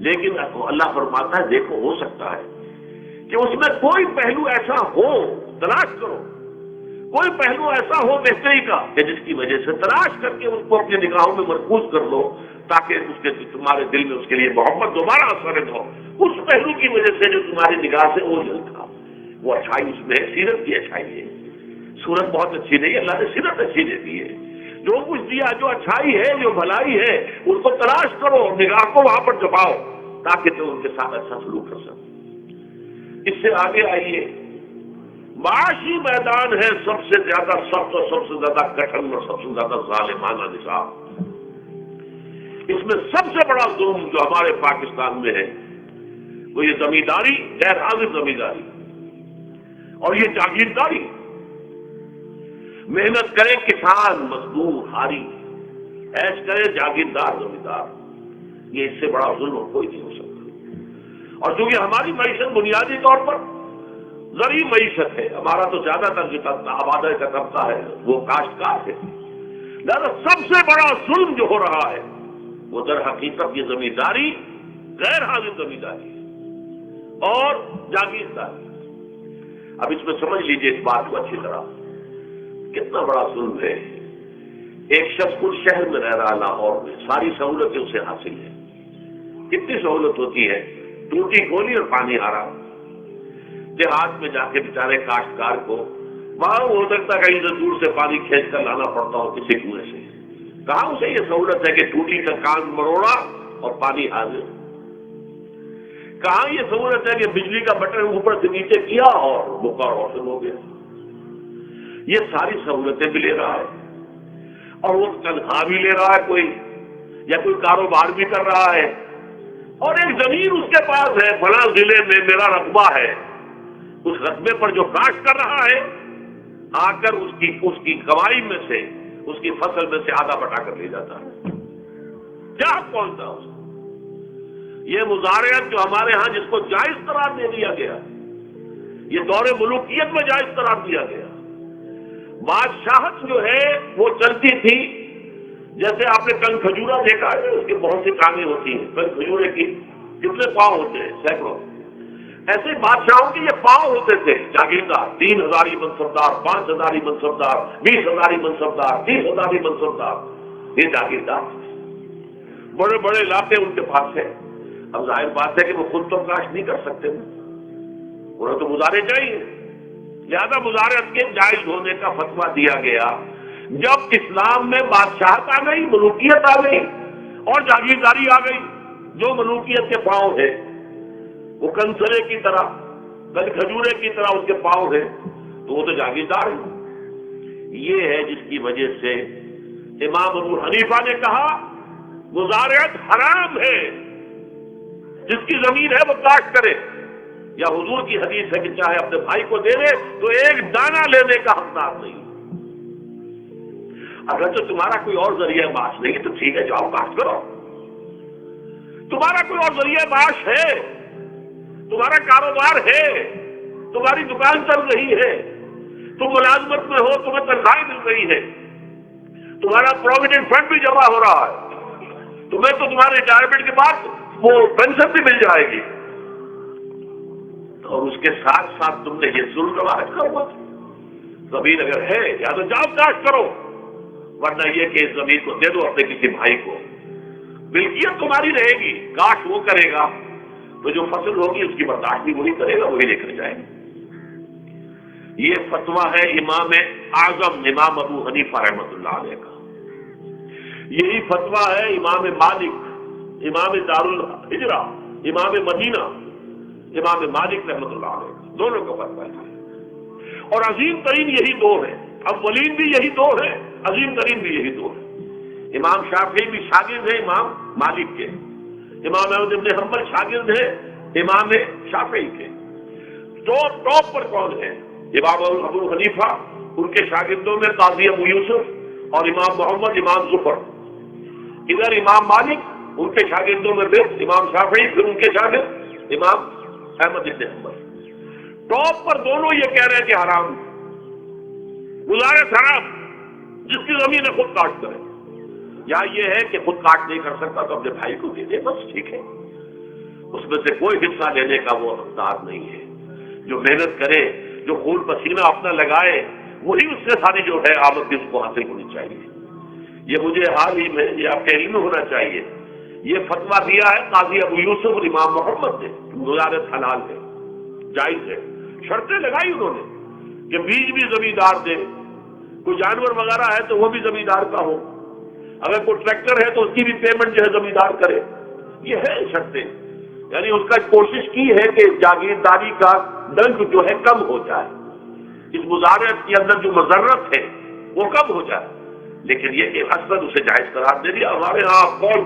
لیکن اللہ فرماتا ہے دیکھو ہو سکتا ہے کہ اس میں کوئی پہلو ایسا ہو، تلاش کرو، کوئی پہلو ایسا ہو بہتری کا کہ جس کی وجہ سے تلاش کر کے اس کو اپنی نگاہوں میں مرکوز کر لو، تاکہ اس کے تمہارے دل میں اس کے لیے محبت دوبارہ اثر ہو، اس پہلو کی وجہ سے جو تمہاری نگاہ سے اوجھل تھا، وہ اچھائی اس میں ہے، سیرت کی اچھائی ہے۔ صورت بہت اچھی نہیں، اللہ نے سیرت اچھی دے دی ہے۔ جو کچھ دیا، جو اچھائی ہے، جو بھلائی ہے، اس کو تلاش کرو، نگاہ کو وہاں پر جھکاؤ تاکہ تم ان کے ساتھ اچھا سلوک کر سکو۔ اس سے آگے آئیے، معاشی میدان ہے سب سے زیادہ سخت اور سب سے زیادہ کٹھن اور سب سے زیادہ ظالمانہ نظام۔ اس میں سب سے بڑا ظلم جو ہمارے پاکستان میں ہے وہ یہ زمینداری، غیر حاضر زمینداری اور یہ جاگیرداری۔ محنت کرے کسان مزدور ہاری، ایش کرے جاگیردار زمیندار، یہ اس سے بڑا ظلم اور کوئی نہیں ہو سکتا۔ اور چونکہ ہماری معیشت بنیادی طور پر زرعی معیشت ہے، ہمارا تو زیادہ تر جو آبادی کا طبقہ ہے وہ کاشتکار ہے، لہذا سب سے بڑا ظلم جو ہو رہا ہے وہ در حقیقت یہ زمینداری، غیر حاضر زمینداری اور جاگیرداری۔ اب اس میں سمجھ لیجئے اس بات کو اچھی طرح، کتنا بڑا ظلم ہے۔ ایک شخص خود شہر میں رہ رہا لاہور میں، ساری سہولتیں اسے حاصل ہیں، کتنی سہولت ہوتی ہے، ٹوٹی کھولی اور پانی آ رہا۔ دیہات میں جا کے بیچارے کاشتکار کو وہاں ہو سکتا ہے کہیں سے دور سے پانی کھینچ کر لانا پڑتا ہو کسی کنویں سے، کہاں اسے یہ سہولت ہے کہ ٹوٹی کا کان مروڑا اور پانی حاضر؟ کہاں یہ سہولت ہے کہ بجلی کا بٹن اوپر سے نیچے کیا اور بخار روشن ہو گیا؟ یہ ساری سہولتیں بھی لے رہا ہے اور وہ تنخواہ بھی لے رہا ہے کوئی، یا کوئی کاروبار بھی کر رہا ہے، اور ایک زمین اس کے پاس ہے، فلاں ضلع میں میرا رقبہ ہے، اس رقبے پر جو کاشت کر رہا ہے آ کر اس کی کمائی میں سے، اس کی فصل میں سے آدھا بٹا کر لے جاتا ہے۔ کیا پہنچتا اس کو؟ یہ مزارعت جو ہمارے ہاں جس کو جائز قرار دے دیا گیا، یہ دور ملوکیت میں جائز قرار دیا گیا۔ بادشاہت جو ہے وہ چلتی تھی، جیسے آپ نے کنگ کھجورا دیکھا ہے، اس کی بہت سی کامیں ہوتی ہیں، کنگ کھجورے کی کتنے پاؤں ہوتے ہیں، سینکڑوں۔ ایسے بادشاہوں کے یہ پاؤں ہوتے تھے، جاگیردار، 3000 منصبدار، 5000 منصبدار، 20000 منصبدار، 30000 منصبدار، یہ جاگیردار بڑے بڑے علاقے ان کے پاس ہیں۔ اب ظاہر بات ہے کہ وہ خود تو کاشت نہیں کر سکتے، انہیں تو مزارے چاہیے، لہذا مزارعت کے جائز ہونے کا فتویٰ دیا گیا۔ جب اسلام میں بادشاہت آ گئی، ملوکیت آ گئی اور جاگیرداری آ گئی، جو ملوکیت کے پاؤں ہے وہ کنسرے کی طرح، کل کھجورے کی طرح اس کے پاؤں ہے، تو وہ تو جاگیردار ہے۔ یہ ہے جس کی وجہ سے امام ابو حنیفہ نے کہا مزارعت حرام ہے، جس کی زمین ہے وہ کاشت کرے، یا حضور کی حدیث ہے کہ چاہے اپنے بھائی کو دے دے تو ایک دانہ لینے کا حقدار نہیں۔ اگر تو تمہارا کوئی اور ذریعہ معاش نہیں تو ٹھیک ہے، جاؤ کاشت کرو، تمہارا کوئی اور ذریعہ معاش ہے، تمہارا کاروبار ہے، تمہاری دکان چل رہی ہے، تم ملازمت میں ہو، تمہیں تنخواہ مل رہی ہے، تمہارا پروویڈنٹ فنڈ بھی جمع ہو رہا ہے، تمہیں تو تمہارے ریٹائرمنٹ کے بعد وہ پینشن بھی مل جائے گی، اور اس کے ساتھ ساتھ تم نے یہ ظلم روایت کرو، زمین اگر ہے یا تو جاؤ کاشت کرو، ورنہ یہ کہ اس زمین کو دے دو اپنے کسی بھائی کو، ملکیت تمہاری رہے گی، کاشت وہ کرے گا تو جو فصل ہوگی اس کی برداشت بھی وہی کرے گا، وہی لے کر جائے گا۔ یہ فتویٰ ہے امام اعظم امام ابو حنیفہ رحمۃ اللہ علیہ کا، یہی فتویٰ ہے امام مالک، امام دار الہجرہ، امام مدینہ، امام مالک رحمۃ اللہ علیہ، دونوں کا فتویٰ ہے، اور عظیم ترین یہی دو ہیں، اولین بھی یہی دو ہیں، عظیم ترین بھی یہی دو ہیں۔ امام شافعی بھی شاگرد ہیں امام مالک کے، امام احمد بن حنبل شاگرد ہیں امام شافعی کے، تو ٹاپ پر کون ہے؟ امام ابو حنیفہ، ان کے شاگردوں میں قاضی ابو یوسف اور امام محمد امام ظفر، ادھر امام مالک ان کے شاگردوں میں پھر امام شافعی، پھر ان کے شاگرد امام احمد بن حنبل۔ ٹاپ پر دونوں یہ کہہ رہے ہیں کہ حرام، مزارعت حرام، جس کی زمین ہے خود کاٹ کرے، یا یہ ہے کہ خود کاٹ نہیں کر سکتا تو اپنے بھائی کو دے دے، بس ٹھیک ہے، اس میں سے کوئی حصہ لینے کا وہ حقدار نہیں ہے۔ جو محنت کرے، جو خون پسینہ اپنا لگائے، وہی اس سے ساری جو ہے آمد اس کو حاصل ہونی چاہیے۔ یہ مجھے حال ہی میں، یہ آپ کے علم میں ہونا چاہیے، یہ فتویٰ دیا ہے قاضی ابو یوسف اور امام محمد نے، مزارعت حلال ہے، جائز ہے۔ شرطیں لگائی انہوں نے کہ بیج بھی زمیندار دے، کوئی جانور وغیرہ ہے تو وہ بھی زمیندار کا ہو، اگر کوئی ٹریکٹر ہے تو اس کی بھی پیمنٹ جو ہے زمیندار کرے، یہ ہے شرطیں۔ یعنی اس کا کوشش کی ہے کہ جاگیرداری کا ڈنک جو ہے کم ہو جائے، اس مزارعت کے اندر جو مضرت ہے وہ کم ہو جائے، لیکن یہ کہ اصلاً اسے جائز قرار دے دیا۔ ہمارے ہاں کون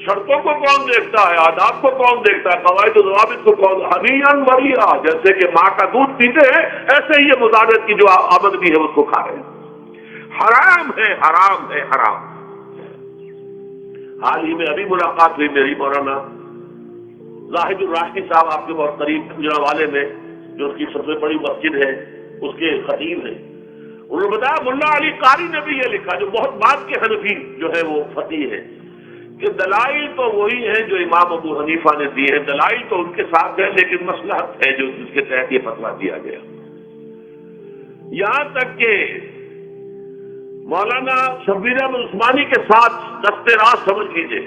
شرطوں کو کون دیکھتا ہے، آداب کو کون دیکھتا ہے، قواعد و ضوابط کو کون، حنیًا مریا، جیسے کہ ماں کا دودھ پیتے ہیں ایسے ہی یہ مزارعت کی جو آمد بھی ہے اس کو کھا رہے ہیں۔ حرام ہے، حرام ہے، حرام۔ حال ہی میں ابھی ملاقات ہوئی میری مولانا زاہد الراشدی صاحب، آپ کے بہت قریب جنابوالے میں، جو اس کی سب سے بڑی مسجد ہے، اس کے خطیب ہیں، انہوں نے بتایا ملا علی قاری نے بھی یہ لکھا، جو بہت بعد کے حنفی جو ہے وہ فقیہ ہے، کہ دلائل تو وہی ہیں جو امام ابو حنیفہ نے دیے ہیں، دلائل تو ان کے ساتھ ہے، لیکن مصلحت ہے جو جس کے تحت یہ فتویٰ دیا گیا۔ یہاں تک کہ مولانا شبیر احمد عثمانی کے ساتھ دست راست سمجھ لیجیے،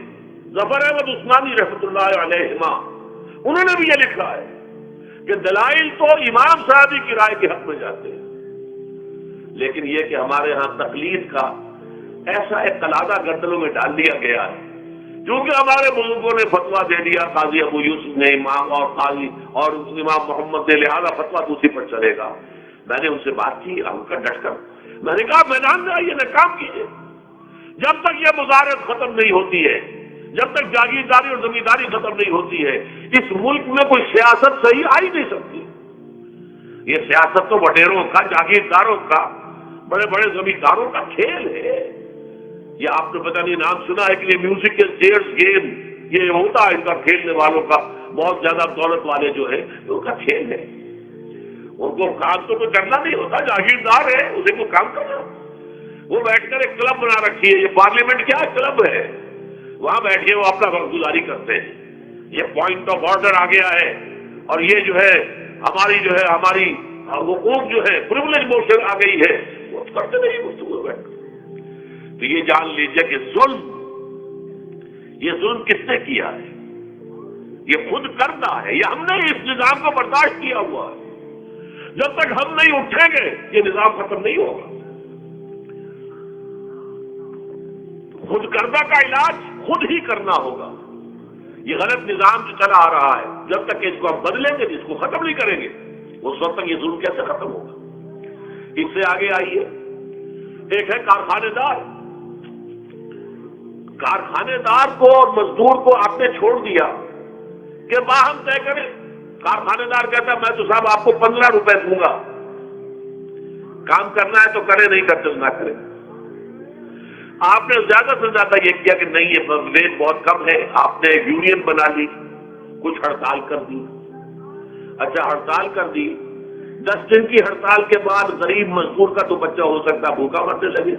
ظفر احمد عثمانی رحمۃ اللہ علیہما، انہوں نے بھی یہ لکھا ہے کہ دلائل تو امام صاحبی کی رائے کے حق میں جاتے ہیں، لیکن یہ کہ ہمارے ہاں تقلید کا ایسا ایک قلادہ گردنوں میں ڈال دیا گیا ہے، کیونکہ ہمارے بزرگوں نے فتویٰ دے دیا، قاضی ابو یوسف نے، امام اور قاضی اور امام محمد نے، لہذا فتویٰ دوسری پر چلے گا۔ میں نے ان سے بات کی، ان کا ڈٹ کر میں نے کہا میدان میں آئیے، کام کیجیے، جب تک یہ مزارعت ختم نہیں ہوتی ہے، جب تک جاگیرداری اور زمینداری ختم نہیں ہوتی ہے، اس ملک میں کوئی سیاست صحیح آ ہی نہیں سکتی۔ یہ سیاست تو وڈیروں کا، جاگیرداروں کا، بڑے بڑے زمینداروں کا کھیل ہے۔ یہ آپ نے پتہ نہیں نام سنا ہے کہ یہ میوزیکل چیئرز گیم، یہ ہوتا ہے ان کا کھیلنے والوں کا، بہت زیادہ دولت والے جو ہے ان کا کھیل ہے، ان کو کام تو کوئی کرنا نہیں ہوتا، جاگیردار ہے اسے کوئی کام کرنا، وہ بیٹھ کر ایک کلب بنا رکھی ہے، یہ پارلیمنٹ کیا کلب ہے، وہاں بیٹھے وہ اپنا وقت گزاری کرتے ہیں۔ یہ پوائنٹ آف آرڈر آ گیا ہے، اور یہ جو ہے ہماری حقوق جو ہے پریولیج موشن آ گئی ہے، وہ کرتے نہیں گفتگو بیٹھ۔ تو یہ جان لیجیے کہ یہ ظلم کس نے کیا ہے؟ یہ خود کرتا ہے، یہ ہم نے اس نظام کو برداشت کیا ہوا ہے۔ جب تک ہم نہیں اٹھیں گے یہ نظام ختم نہیں ہوگا۔ خود کردہ کا علاج خود ہی کرنا ہوگا۔ یہ غلط نظام جو چلا آ رہا ہے، جب تک کہ اس کو ہم بدلیں گے، اس کو ختم نہیں کریں گے، اس وقت تک یہ ظلم کیسے ختم ہوگا؟ اس سے آگے آئیے، ایک ہے کارخانے دار۔ کارخانے دار کو اور مزدور کو آپ نے چھوڑ دیا کہ باہم طے کریں۔ کارخانے دار کہتا ہے میں تو صاحب آپ کو 15 روپے دوں گا، کام کرنا ہے تو کرے، نہیں کرتے نہ کرے۔ آپ نے زیادہ سے زیادہ یہ کیا کہ نہیں یہ ویج بہت کم ہے، آپ نے یونین بنا لی، کچھ ہڑتال کر دی۔ اچھا ہڑتال کر دی، 10 دن کی ہڑتال کے بعد غریب مزدور کا تو بچہ ہو سکتا بھوکا مرنے لگے،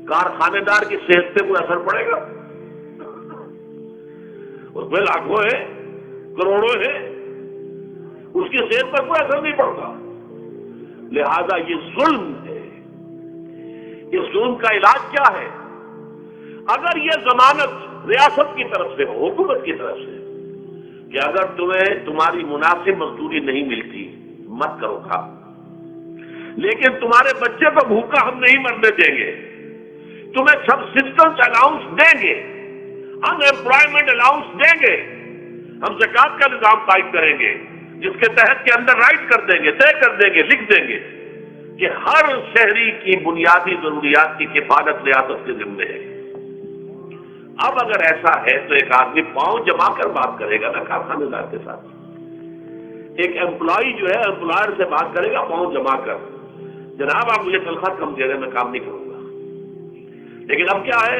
کارخانے دار کی صحت پہ کوئی اثر پڑے گا؟ اس میں لاکھوں ہے، کروڑوں ہے، اس کی صحت پر کوئی اثر نہیں پڑتا۔ لہذا یہ ظلم ہے۔ اس ظلم کا علاج کیا ہے؟ اگر یہ ضمانت ریاست کی طرف سے ہو، حکومت کی طرف سے، کہ اگر تمہیں تمہاری مناسب مزدوری نہیں ملتی مت کرو کام، لیکن تمہارے بچے کو بھوکا ہم نہیں مرنے دیں گے، تمہیں سبسسٹنس الاؤنس دیں گے، ان ایمپلائمنٹ الاؤنس دیں گے، ہم زکوٰۃ کا نظام قائم کریں گے جس کے تحت کے اندر رائٹ کر دیں گے، طے کر دیں گے، لکھ دیں گے کہ ہر شہری کی بنیادی ضروریات کی کفالت ریاست کے ذمے ہے۔ اب اگر ایسا ہے تو ایک آدمی پاؤں جما کر بات کرے گا نا کارخانے دار کے ساتھ، ایک امپلائی جو ہے امپلائر سے بات کرے گا پاؤں جما کر، جناب آپ مجھے تنخواہ کم دے رہے ہیں، میں کام نہیں کروں گا۔ لیکن اب کیا ہے،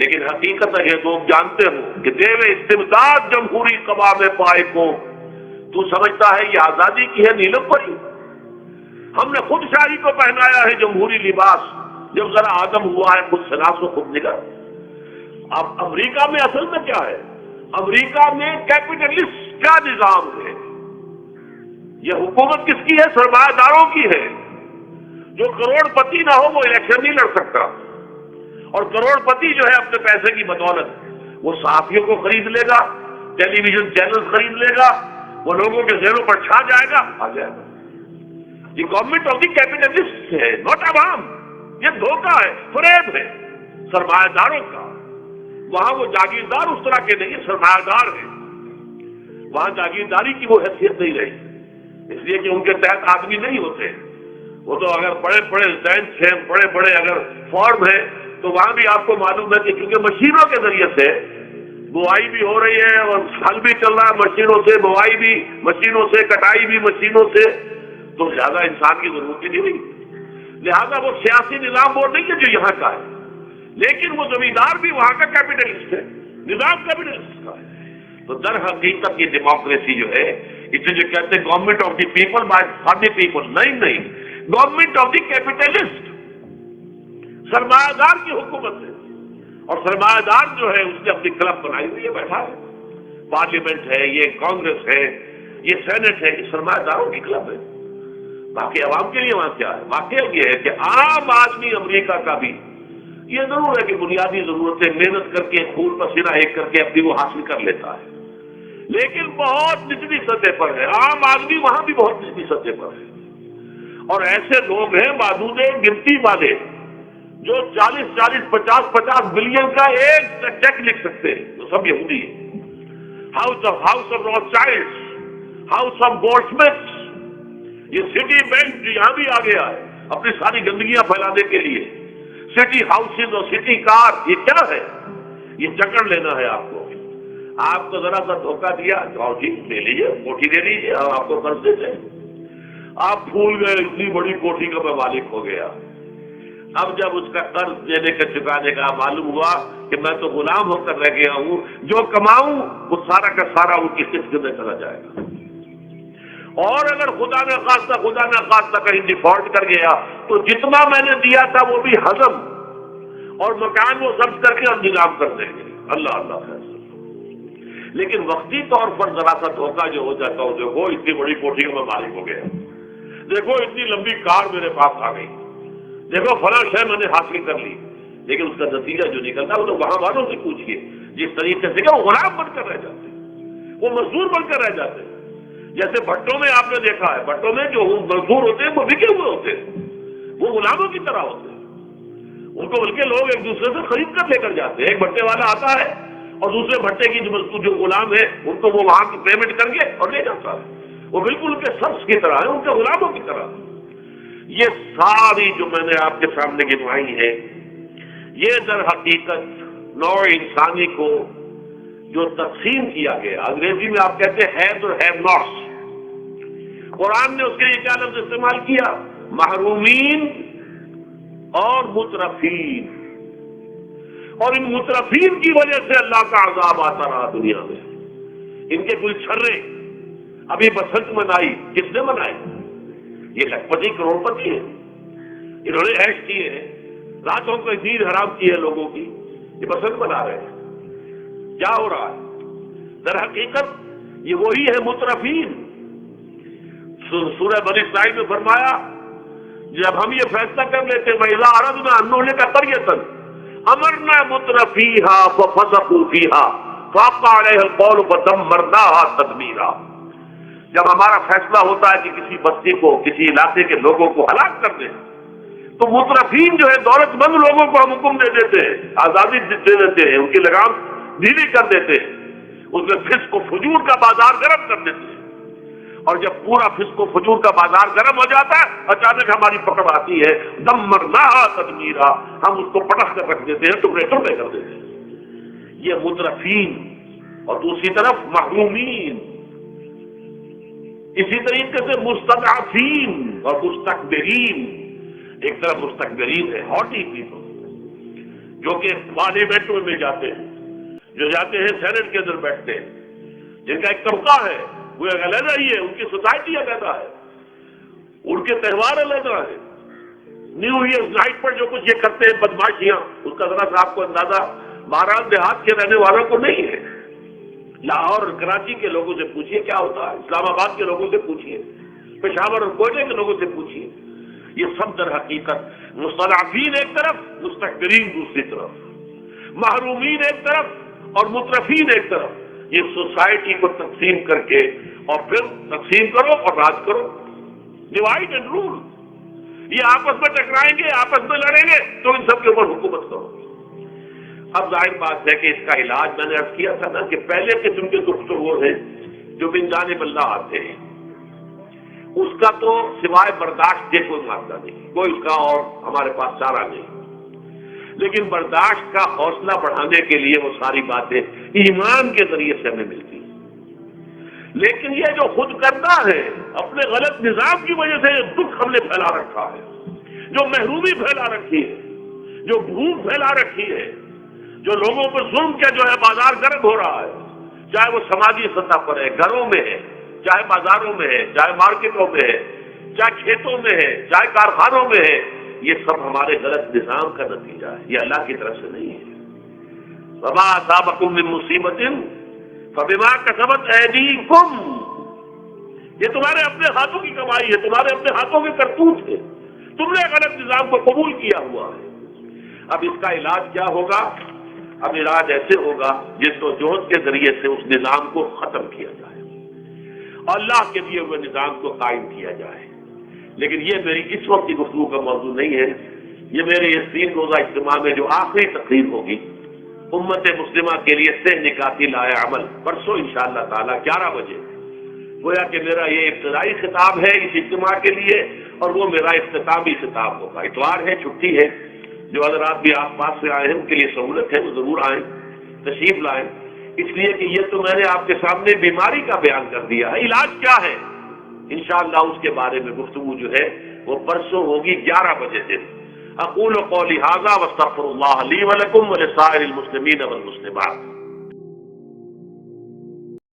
لیکن حقیقت ہے تم جانتے ہو کہ دیو استبداد جمہوری قوام پائے کو تو سمجھتا ہے یہ آزادی کی ہے نیلم پری. ہم نے خود شاہی کو پہنایا ہے جمہوری لباس جب ذرا آدم ہوا ہے خود سلاس و خود نگر. اب امریکہ میں اصل میں کیا ہے؟ امریکہ میں کیپٹلسٹ کا نظام ہے. یہ حکومت کس کی ہے؟ سرمایہ داروں کی ہے. جو کروڑ پتی نہ ہو وہ الیکشن نہیں لڑ سکتا. اور کروڑ پتی جو ہے اپنے پیسے کی بدولت وہ صحافیوں کو خرید لے گا, ٹیلی ویژن چینل خرید لے گا, وہ لوگوں کے ذہنوں پر چھا جائے گا, آ جائے گا. یہ گورنمنٹ آف دی کیپٹلسٹ ہے, ناٹ عوام. یہ دھوکہ ہے, فریب ہے سرمایہ داروں کا. وہاں وہ جاگیردار اس طرح کے نہیں, سرمایہ دار ہیں. وہاں جاگیرداری کی وہ حیثیت نہیں رہی, اس لیے کہ ان کے تحت آدمی نہیں ہوتے. وہ تو اگر بڑے بڑے بینچ ہیں, بڑے بڑے اگر فارم ہیں, تو وہاں بھی آپ کو معلوم ہے کہ کیونکہ مشینوں کے ذریعے سے بوائی بھی ہو رہی ہے اور ہل بھی چل رہا ہے مشینوں سے, بوائی بھی مشینوں سے, کٹائی بھی مشینوں سے, تو زیادہ انسان کی ضرورت ہی نہیں. لہذا وہ سیاسی نظام وہ نہیں ہے جو یہاں کا ہے, لیکن وہ زمیندار بھی وہاں کا کیپٹلسٹ ہے, نظام کیپٹلسٹ کا ہے. تو در حقیقت یہ ڈیموکریسی جو ہے, اسے جو کہتے ہیں government of the people by for the people, نہیں, گورنمنٹ آف دی کیپٹلسٹ, سرمایہ دار کی حکومت ہے. اور سرمایہ دار جو ہے اس نے اپنی کلب بنائی ہوئی ہے, بیٹھا ہے. پارلیمنٹ ہے, یہ کانگریس ہے, یہ سینٹ ہے, یہ سرمایہ داروں کی کلب ہے. باقی عوام کے لیے وہاں کیا ہے؟ واقعہ یہ ہے کہ عام آدمی امریکہ کا بھی یہ ضرور ہے کہ بنیادی ضرورتیں محنت کر کے خون پسینہ ایک کر کے اپنی وہ حاصل کر لیتا ہے, لیکن بہت نچلی سطح پر ہے. عام آدمی وہاں بھی بہت نچلی سطح پر ہے. اور ایسے لوگ ہیں معدود گنتی والے جو 40 50 بلین کا ایک چیک لکھ سکتے ہیں, وہ سب یہودی ہیں. ہاؤس آف روتھشائلڈ, ہاؤس آف گولڈسمتھ, یہ سٹی بینک جو یہاں بھی آ گیا ہے اپنی ساری گندگیاں پھیلانے کے لیے, سٹی ہاؤسز اور سٹی کار, یہ کیا ہے؟ یہ چکر لینا ہے آپ کو. آپ کو ذرا سا دھوکہ دیا, جاؤ جی لے لیجیے, کوٹھی لے لیجیے, اور آپ کو قرض دیتے. آپ بھول گئے اتنی بڑی کوٹھی کا میں مالک ہو گیا. اب جب اس کا قرض دینے کا چکانے کا معلوم ہوا کہ میں تو غلام ہو کر رہ گیا ہوں, جو کماؤں وہ سارا کا سارا ان کی قسط میں چلا جائے گا. اور اگر خدا نہ خواستہ کہیں ڈیفالٹ کر گیا تو جتنا میں نے دیا تھا وہ بھی ہضم, اور مکان وہ ضبط کر کے اور نیلام کر دیں گے. اللہ اللہ خیر. لیکن وقتی طور پر ذرا سا دھوکہ جو ہو جاتا ہو, دیکھو اتنی بڑی کوٹھی کا میں مالک ہو گیا, دیکھو اتنی لمبی کار میرے پاس آ گئی, دیکھو فلاں شے میں نے حاصل کر لی, لیکن اس کا نتیجہ جو نکلتا ہے وہ تو وہاں والوں سے پوچھیے جس طریقے سے کہ وہ غلام بن کر رہ جاتے ہیں, وہ مزدور بن کر رہ جاتے ہیں. جیسے بھٹوں میں آپ نے دیکھا ہے, بھٹوں میں جو مزدور ہوتے ہیں وہ بکے ہوئے ہوتے ہیں, وہ غلاموں کی طرح ہوتے ہیں. ان کو بلکہ لوگ ایک دوسرے سے خرید کر لے کر جاتے ہیں. ایک بھٹے والا آتا ہے اور دوسرے بھٹے کی جو غلام ہے ان کو وہ وہاں کی پیمنٹ کر کے اور لے جاتا ہے. وہ بالکل ان کے سبز کی طرح ہے, ان کے غلاموں کی طرح. یہ ساری جو میں نے آپ کے سامنے گنوائی ہے, یہ در حقیقت نوع انسانی کو جو تقسیم کیا گیا, انگریزی میں آپ کہتے ہیں ہیوز اور ہیو ناٹس. قرآن نے اس کے لیے کیا لفظ استعمال کیا؟ محرومین اور مترفین. اور ان مترفین کی وجہ سے اللہ کا عذاب آتا رہا دنیا میں. ان کے کچھ چھرے ابھی بسنت منائی, کس نے منائی؟ یہ لکھپتی کروڑ پتی ہیں, انہوں نے عیش کیے ہیں, راتوں کو نیند حرام کی ہے لوگوں کی, یہ بسنت منا رہے ہیں. کیا ہو رہا ہے؟ در حقیقت یہ وہی ہے مترفین. سورہ بنی اسرائیل میں فرمایا جب ہم یہ فیصلہ کر لیتے وَإِذَا أَرَدْنَا أَن نُهْلِكَ قَرْيَةً أَمَرْنَا مُتْرَفِيهَا فَفَسَقُوا فِيهَا فَحَقَّ عَلَيْهَا الْقَوْلُ فَدَمَّرْنَاهَا تَدْمِيرًا. جب ہمارا فیصلہ ہوتا ہے کہ کسی بستی کو, کسی علاقے کے لوگوں کو ہلاک کر دیں, تو مترفین جو ہے دولت مند لوگوں کو ہم حکم دے دیتے ہیں, آزادی دے دیتے ہیں, ان کی لگام ڈھیلی کر دیتے ہیں, اس میں فسق و فجور کا بازار گرم کر دیتے ہیں. اور جب پورا فسق و فجور کا بازار گرم ہو جاتا ہے, اچانک ہماری پکڑ آتی ہے, دمرناها تدمیرا, ہم اس کو پٹخ کر رکھ دیتے ہیں, ٹکڑے ٹکڑے کر دیتے ہیں. یہ مترفین. اور دوسری طرف محرومین. اسی طریقے سے مستضعفین اور مستکبرین. ایک طرف مستکبرین ہے, ہاٹی پیپل, جو کہ پارلیمنٹ میں جاتے ہیں، جو جاتے ہیں سینٹ کے اندر بیٹھتے ہیں، جن کا ایک طبقہ ہے، وہ ایک علیحدہ ہی ہے، ان کی سوسائٹی علیحدہ ہے، ان کے تہوار علیحدہ ہے۔ نیو ایئرز نائٹ پر جو کچھ یہ کرتے ہیں بدماشیاں، اس کا ذرا سا آپ کو اندازہ بہرحال دیہات کے رہنے والوں کو نہیں ہے۔ لاہور اور کراچی کے لوگوں سے پوچھیے کیا ہوتا ہے، اسلام آباد کے لوگوں سے پوچھیے، پشاور اور کوئٹہ کے لوگوں سے پوچھیے، یہ سب در حقیقت مستضعفین ایک طرف، مستکبرین دوسری طرف، محرومین ایک طرف اور مترفین ایک طرف، یہ سوسائٹی کو تقسیم کر کے اور پھر تقسیم کرو اور راج کرو، ڈیوائڈ اینڈ رول۔ یہ آپس میں ٹکرائیں گے، آپس میں لڑیں گے تو ان سب کے اوپر حکومت کرو۔ اب ظاہر بات ہے کہ اس کا علاج میں نے عرض کیا تھا نا کہ پہلے قسم کے دکھ وہ ہیں جو من جانب اللہ آتے ہیں، اس کا تو سوائے برداشت کے کوئی مادہ نہیں، کوئی اس کا اور ہمارے پاس چارہ نہیں، لیکن برداشت کا حوصلہ بڑھانے کے لیے وہ ساری باتیں ایمان کے ذریعے سے ہمیں ملتی ہیں۔ لیکن یہ جو خود کرنا ہے، اپنے غلط نظام کی وجہ سے یہ دکھ ہم نے پھیلا رکھا ہے، جو محرومی پھیلا رکھی ہے، جو بھوک پھیلا رکھی ہے، جو لوگوں پر ظلم کا جو ہے بازار گرم ہو رہا ہے، چاہے وہ سماجی سطح پر ہے، گھروں میں ہے، چاہے بازاروں میں ہے، چاہے مارکیٹوں میں ہے، چاہے کھیتوں میں ہے، چاہے کارخانوں میں ہے، یہ سب ہمارے غلط نظام کا نتیجہ ہے، یہ اللہ کی طرف سے نہیں ہے۔ وما اصابکم من مصیبت فبما کسبت ایدیکم، یہ تمہارے اپنے ہاتھوں کی کمائی ہے، تمہارے اپنے ہاتھوں کے کرتوت ہے، تم نے غلط نظام کو قبول کیا ہوا ہے۔ اب اس کا علاج کیا ہوگا؟ اب علاج ایسے ہوگا جس و جہد کے ذریعے سے اس نظام کو ختم کیا جائے، اللہ کے دیے ہوئے نظام کو قائم کیا جائے۔ لیکن یہ میری اس وقت کی گفتگو کا موضوع نہیں ہے، یہ میرے اس 3 روزہ اجتماع میں جو آخری تقریر ہوگی امت مسلمہ کے لیے سہ نکاتی لائے عمل، پرسوں انشاءاللہ تعالی 11 بجے، گویا کہ میرا یہ ابتدائی خطاب ہے اس اجتماع کے لیے، اور وہ میرا اختتامی خطاب ہوگا۔ اتوار ہے، چھٹی ہے، جو حضرات بھی آس پاس سے آئے ہیں ان کے لیے سہولت ہے، وہ ضرور آئیں، تشریف لائیں، اس لیے کہ یہ تو میں نے آپ کے سامنے بیماری کا بیان کر دیا ہے، علاج کیا ہے انشاءاللہ اس کے بارے میں گفتگو جو ہے وہ پرسوں ہوگی 11 بجے دن۔ اقول قولی ھذا واستغفر اللہ لی ولکم ولسائر المسلمین والمسلمات۔